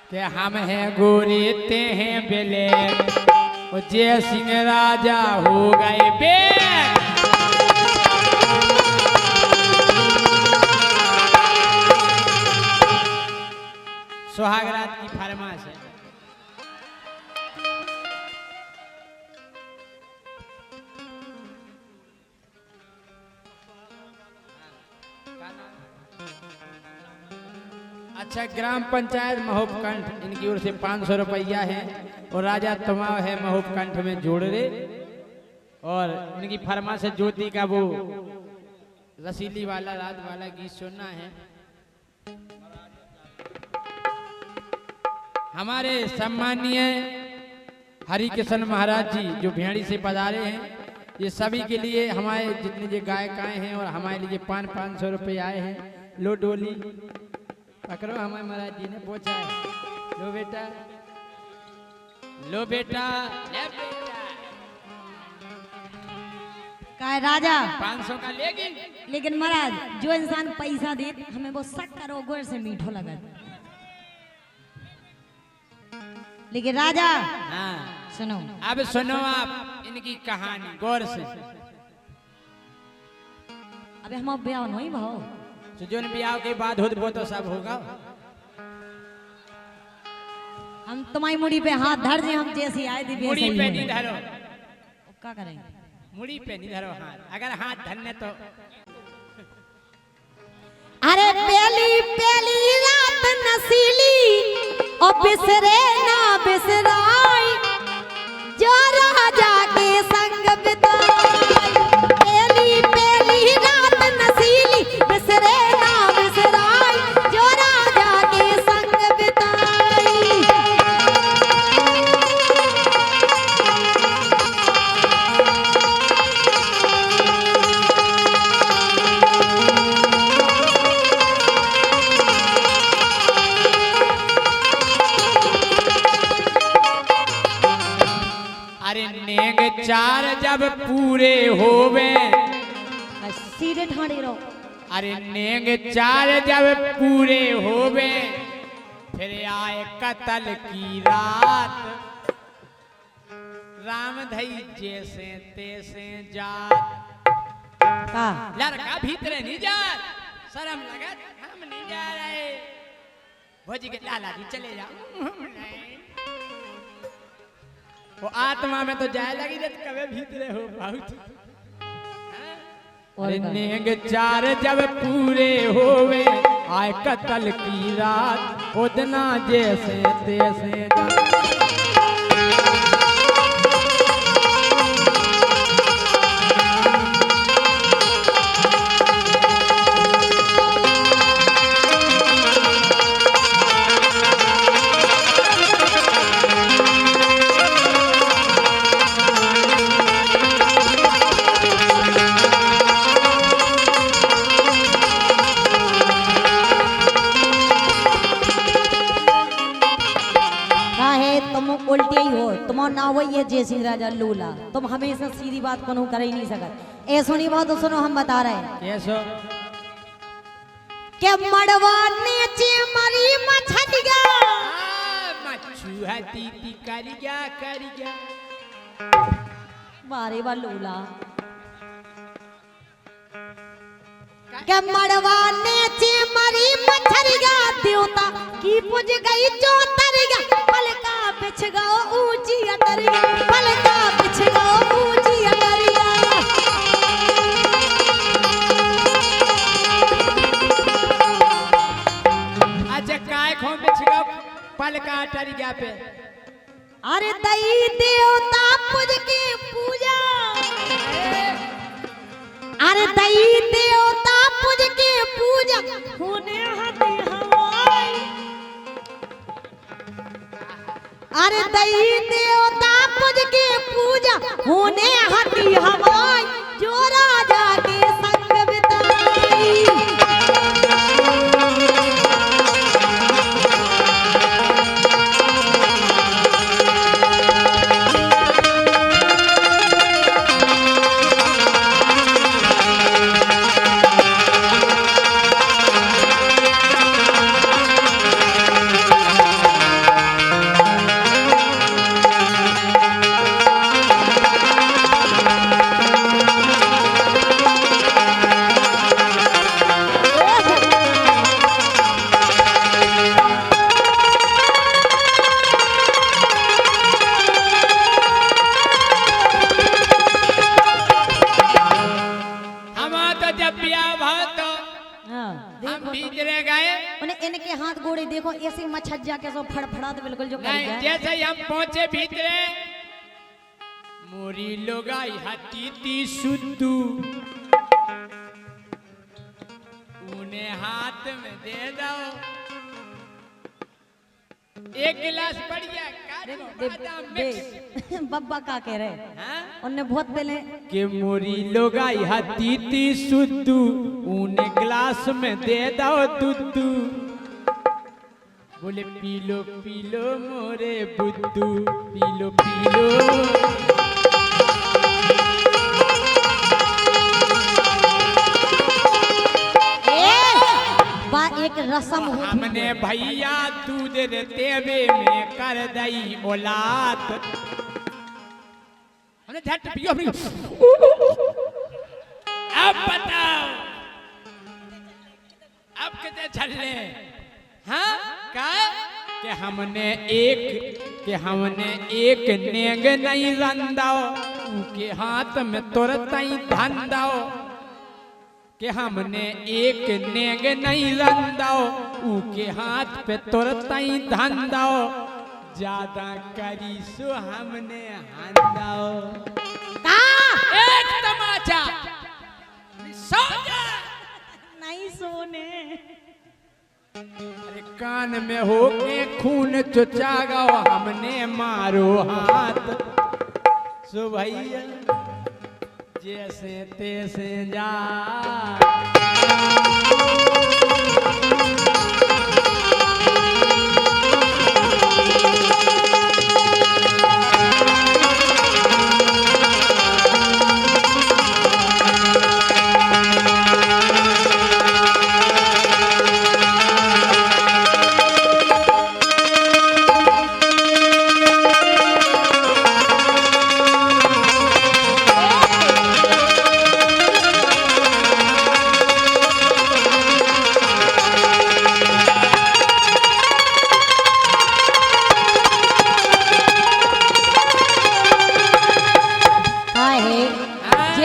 कि हम हैं गोरीते हैं ब्लैक और जय सिंह राजा हो गए बैक। सुहागरात की फरमाइश है। अच्छा, ग्राम पंचायत महोपकंठ इनकी ओर से 500 रुपया है और राजा तमाव है महोपकंठ में जोड़ रे। और इनकी फरमाइश है ज्योति का वो रसीली वाला रात वाला गीत सुनना है। हमारे सम्मानीय हरिकिशन महाराज जी जो भेड़ी से पधारे हैं, ये सभी के लिए हमारे जितने जो गायक आए हैं और हमारे लिए 500 रुपये आए हैं। लो डोली पकड़ो, हमारे महाराज जी ने पूछा है। लो बेटा, लो बेटा, ले बेटा। काय राजा 500 का लेगी। लेकिन महाराज जो इंसान पैसा दे हमें वो शक्कर और गुड़ से मीठो लगा। लेकिन राजा हाँ सुनो, अब सुनो आप इनकी कहानी गौर से। अबे हम ब्याह नहीं भाव सुजन ब्याह के बाद हो तो सब होगा। हम तुम्हारी मुड़ी पे हाथ धर दे, हम जैसी आए थे मुड़ी पे नहीं धरो। क्या करेंगे? मुड़ी पे नहीं धरो हाथ, अगर हाथ धरने तो। अरे पहली पहली रात नसीली और बिसरे ना बिसराई जो राजा के संग बिताई। पहली पहली रात नसीली बिसरे ना बिसराई जो राजा के संग बिताई। अरे नेग 4 जब पूरे होवे, सीधे ठाणे रहो। अरे नेग 4 जब पूरे होवे, फिर आए कतल की रात। राम धई जैसे तैसे जात। लड़का भीतरे नहीं जा, शर्म लगा हम नहीं जा रहे। भोजी के लाला जी चले जाओ। वो आत्मा में तो जाए लगी रे, कभी भीतरे हो बहुत। अरे नेग चार जब पूरे होवे आय कतल की रात उदना जैसे तैसे जा। उल्टी ही हो तुम ना वही है जय सिंह राजा लूला तुम हमेशा सीधी बात को कर ही नहीं सकत। ए सुनी बात तो सुनो हम बता रहे हैं कैसो के मड़वा नीचे मरी मछलिया मच्छू है ती करी गया बारे बा लूला के मड़वा नीचे मरी मछलिया देवता की पूज गई चौतरिया पलका बिछ गओ ऊंची अटरिया पलका बिछ गओ ऊंची अटरिया। अच्छा काय खो बिछ गओ पलका अटरिया पे। अरे दई देवता पूज के पूजा अरे दई देवता पूज के पूजा होने हती हवाई अरे दई देवता पूज के पूजा होने हती हवाई जो राजा के संग बिताई। इनके हाथ गोड़े देखो ऐसे मछज्जा के सब फड़फड़ा तो बिल्कुल जो कर नहीं गया। जैसे ही हम पहुंचे भीतरे मोरी लोगाई हटी ती सुद्दू उन्हें हाथ में दे दो एक गिलास बढ़िया बादाम मिक्स। बब्बा का कह रहे हाँ? उनने बहुत पहले के मोरी लोगाई हती ती सुद्दू उन्हें गिलास में दे दो दूधू बोले पीलो पीलो मोरे बुद्धू पीलो पीलो। एक रसम हमने भैया दूध तेवे में कर दई औलाद हमने झट पियो अब बताओ अब कितने छल्ले हाँ का कि हमने एक नेग नहीं रंदाओ उनके हाथ में तुरंत ही धन दाओ कि हमने एक नेग नहीं रंदाओ उनके हाथ पे तुरंत ही धन दाओ ज्यादा करी सो हमने हंदाओ एक तमाचा सो जा नहीं सोने अरे कान में होके खून चुचा गो हमने मारो हाथ सो भैया जैसे तैसे जा।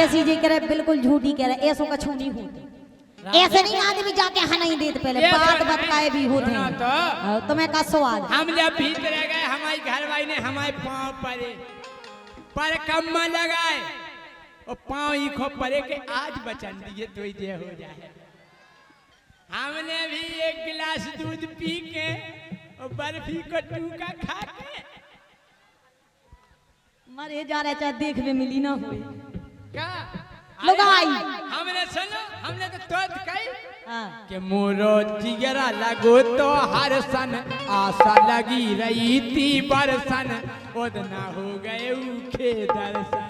ऐसी जी करे बिल्कुल झूठी कह रहे ऐसो कछु नहीं होते ऐसे नहीं आदमी जाके हाँ नहीं देते पहले ये बात तो है। बताए भी होते सुनो हैं तो। तुम्हें का सवाल हम जब भीतर गए हमारी घरवाली ने हमारे पाँव पर कम्मा लगाए और पाँव ईखो परे के आज बचन दिए तो ये हो जाए। हमने भी एक गिलास दूध पी के और बर्फी को टूका खा के मरे जा रहे चाहे देख में मिली ना हुई क्या लुगाई। हमने सुनो हमने तो तोत कही हाँ। कि मोरो जिगरा लगो तो हर सन आशा लगी रही थी बरसन उतना हो गए उखे दर्शन।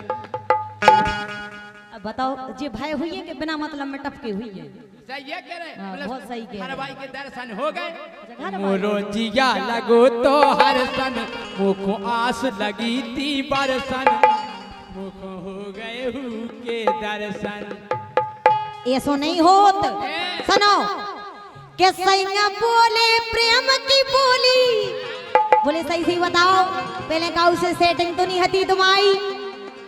अब बताओ जी भाई हुई है कि बिना मतलब में टपके हुई है सही है कह रहे हाँ, मतलब बहुत सही कह रहे। हर भाई के दर्शन हो गए। घर वाले। मोरो जिया लगो तो हर सन मुखो आस लगी थी बरसन मुखो हो गए उके दर्शन। ऐसो नहीं होत सुनो के सैया बोले प्रेम की बोली बोले सही सही बताओ पहले का उसे सेटिंग तो नहीं हती तुम्हारी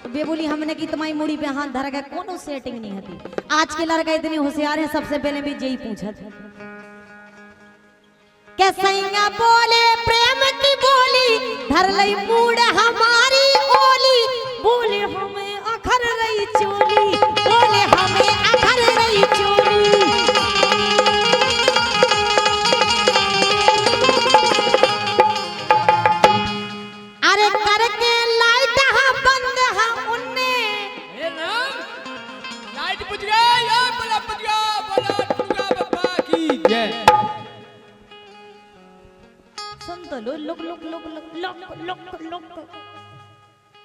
तो बे बोली हमने की तुम्हारी मुड़ी पे हाथ धर गए कोनो सेटिंग नहीं हती। आज के लड़के इतने होशियार हैं सबसे पहले भी यही पूछा के सैया बोले प्रेम की बोली धर लई मूड हमारी ओली बोले हमें अखर रही चोली बोले हमें अखर रही चोली। अरे करके लाइट हा बंद हा उनने ए राम लाइट बुझ गई या बड़ा बुझ गया बोला दुर्गा बाबा की जय। सुन तो लो look look look look look look look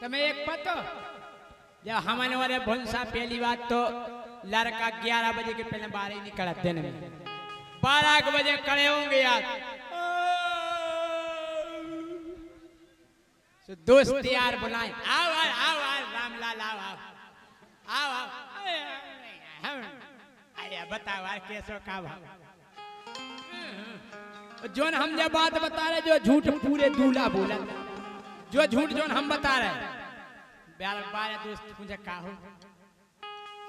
तुम्हें एक पता जब हमारे वाले भुंसा पहली बात तो लड़का 11 बजे के पहले बाहर ही निकला दिन में 12 बजे खड़े होंगे यार तो दोस्त यार बुलाए आओ आओ आओ आओ रामलाल आओ आओ आओ आओ अरे बताओ यार कैसो का भाव जोन हम जब बात बता रहे जो झूठ पूरे दूल्हा बोला जो झूठ जोन हम बता रहे बारह दोस्त पूछे का हो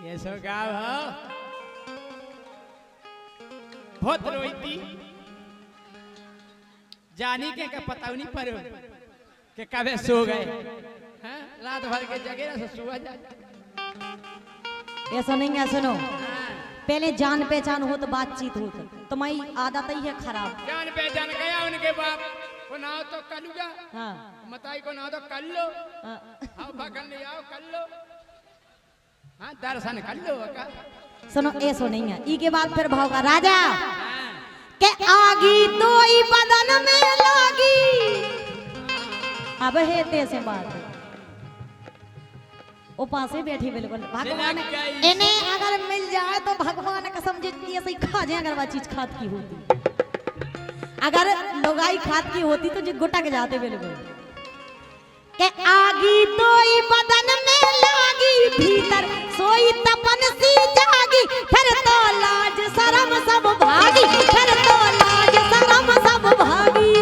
कैसो का हो बहुत रोई थी जानी के का पता नहीं पर के कबे सो गए हैं रात भर के जगे ना सुबह जा। ऐसा नहीं है सुनो पहले जान पहचान हो तो बातचीत हो तुम्हारी आदत ही है खराब। जान पहचान गया उनके बाप को ना तो कलूगा हाँ मताई को ना तो कर लो हाँ। आओ भगन ले आओ कर लो हाँ दर्शन कर लो का सुनो ऐसो नहीं है ई के बाद फिर भाव का राजा के आगी तो ई बदन में लागी अब है तेसे बात वो पासे बैठी बिल्कुल भगवान इन्हें अगर मिल जाए तो भगवान का समझे ऐसे ही खा जाए अगर वह चीज खात की होती अगर लोगाई खात की होती तो जो गुटक जाते बिल्कुल के आगी तो ई बदन में लागी भीतर सोई तपन सी जागी फिर तो लाज शरम सब भागी फिर तो लाज शरम सब भागी।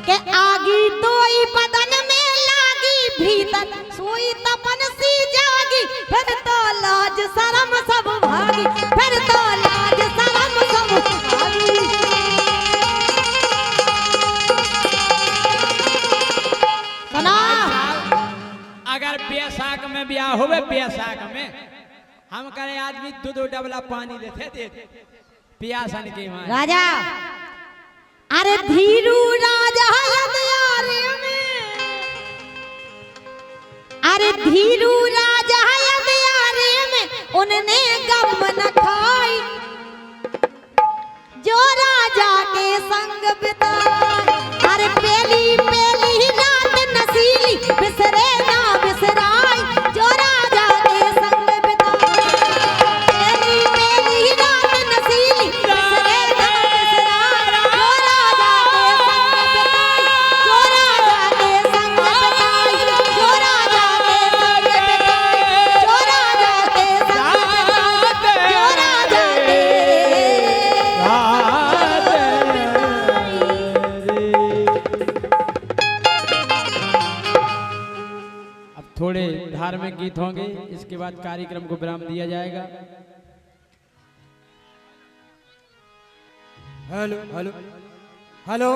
के आगी तो ई बदन में लागी भीतर सोई तपन सी जागी फिर तो लाज शरम सब भागी फिर तो लाज शरम सब भागी। सुना अगर बैसाख में ब्याह होवे बैसाख में हम करे आदमी दो डबला पानी देते थे पियासन के मारे राजा अरे धीरू राजा अंधियारे में अरे धीरू राजा अंधियारे में उनने गम न खाई जो राजा के संग बिताई अरे पहली पहली रात नसीली बिसरे ना बिसराई जो राजा के संग बिताई पहली पहली रात नसीली बिसरे ना बिसराई जो राजा के संग बिताई जो राजा के संग बिताई जो राजा के संग बिताई जो राजा के संग बिताई जो राजा के धार्मिक गीत होंगे, इसके बाद कार्यक्रम को विराम दिया जाएगा। हेलो हेलो हेलो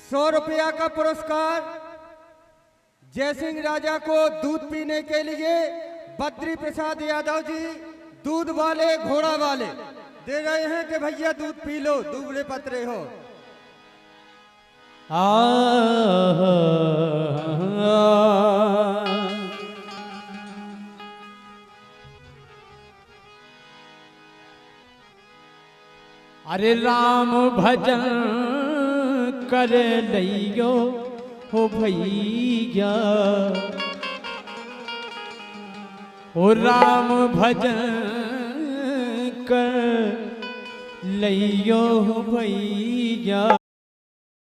100 रुपया का पुरस्कार जयसिंह राजा को दूध पीने के लिए बद्री प्रसाद यादव जी दूध वाले घोड़ा वाले दे रहे हैं कि भैया दूध पी लो, दुबले पतरे हो। अरे राम भजन कर लियो हो भैया, ओ राम भजन कर लियो हो भैया।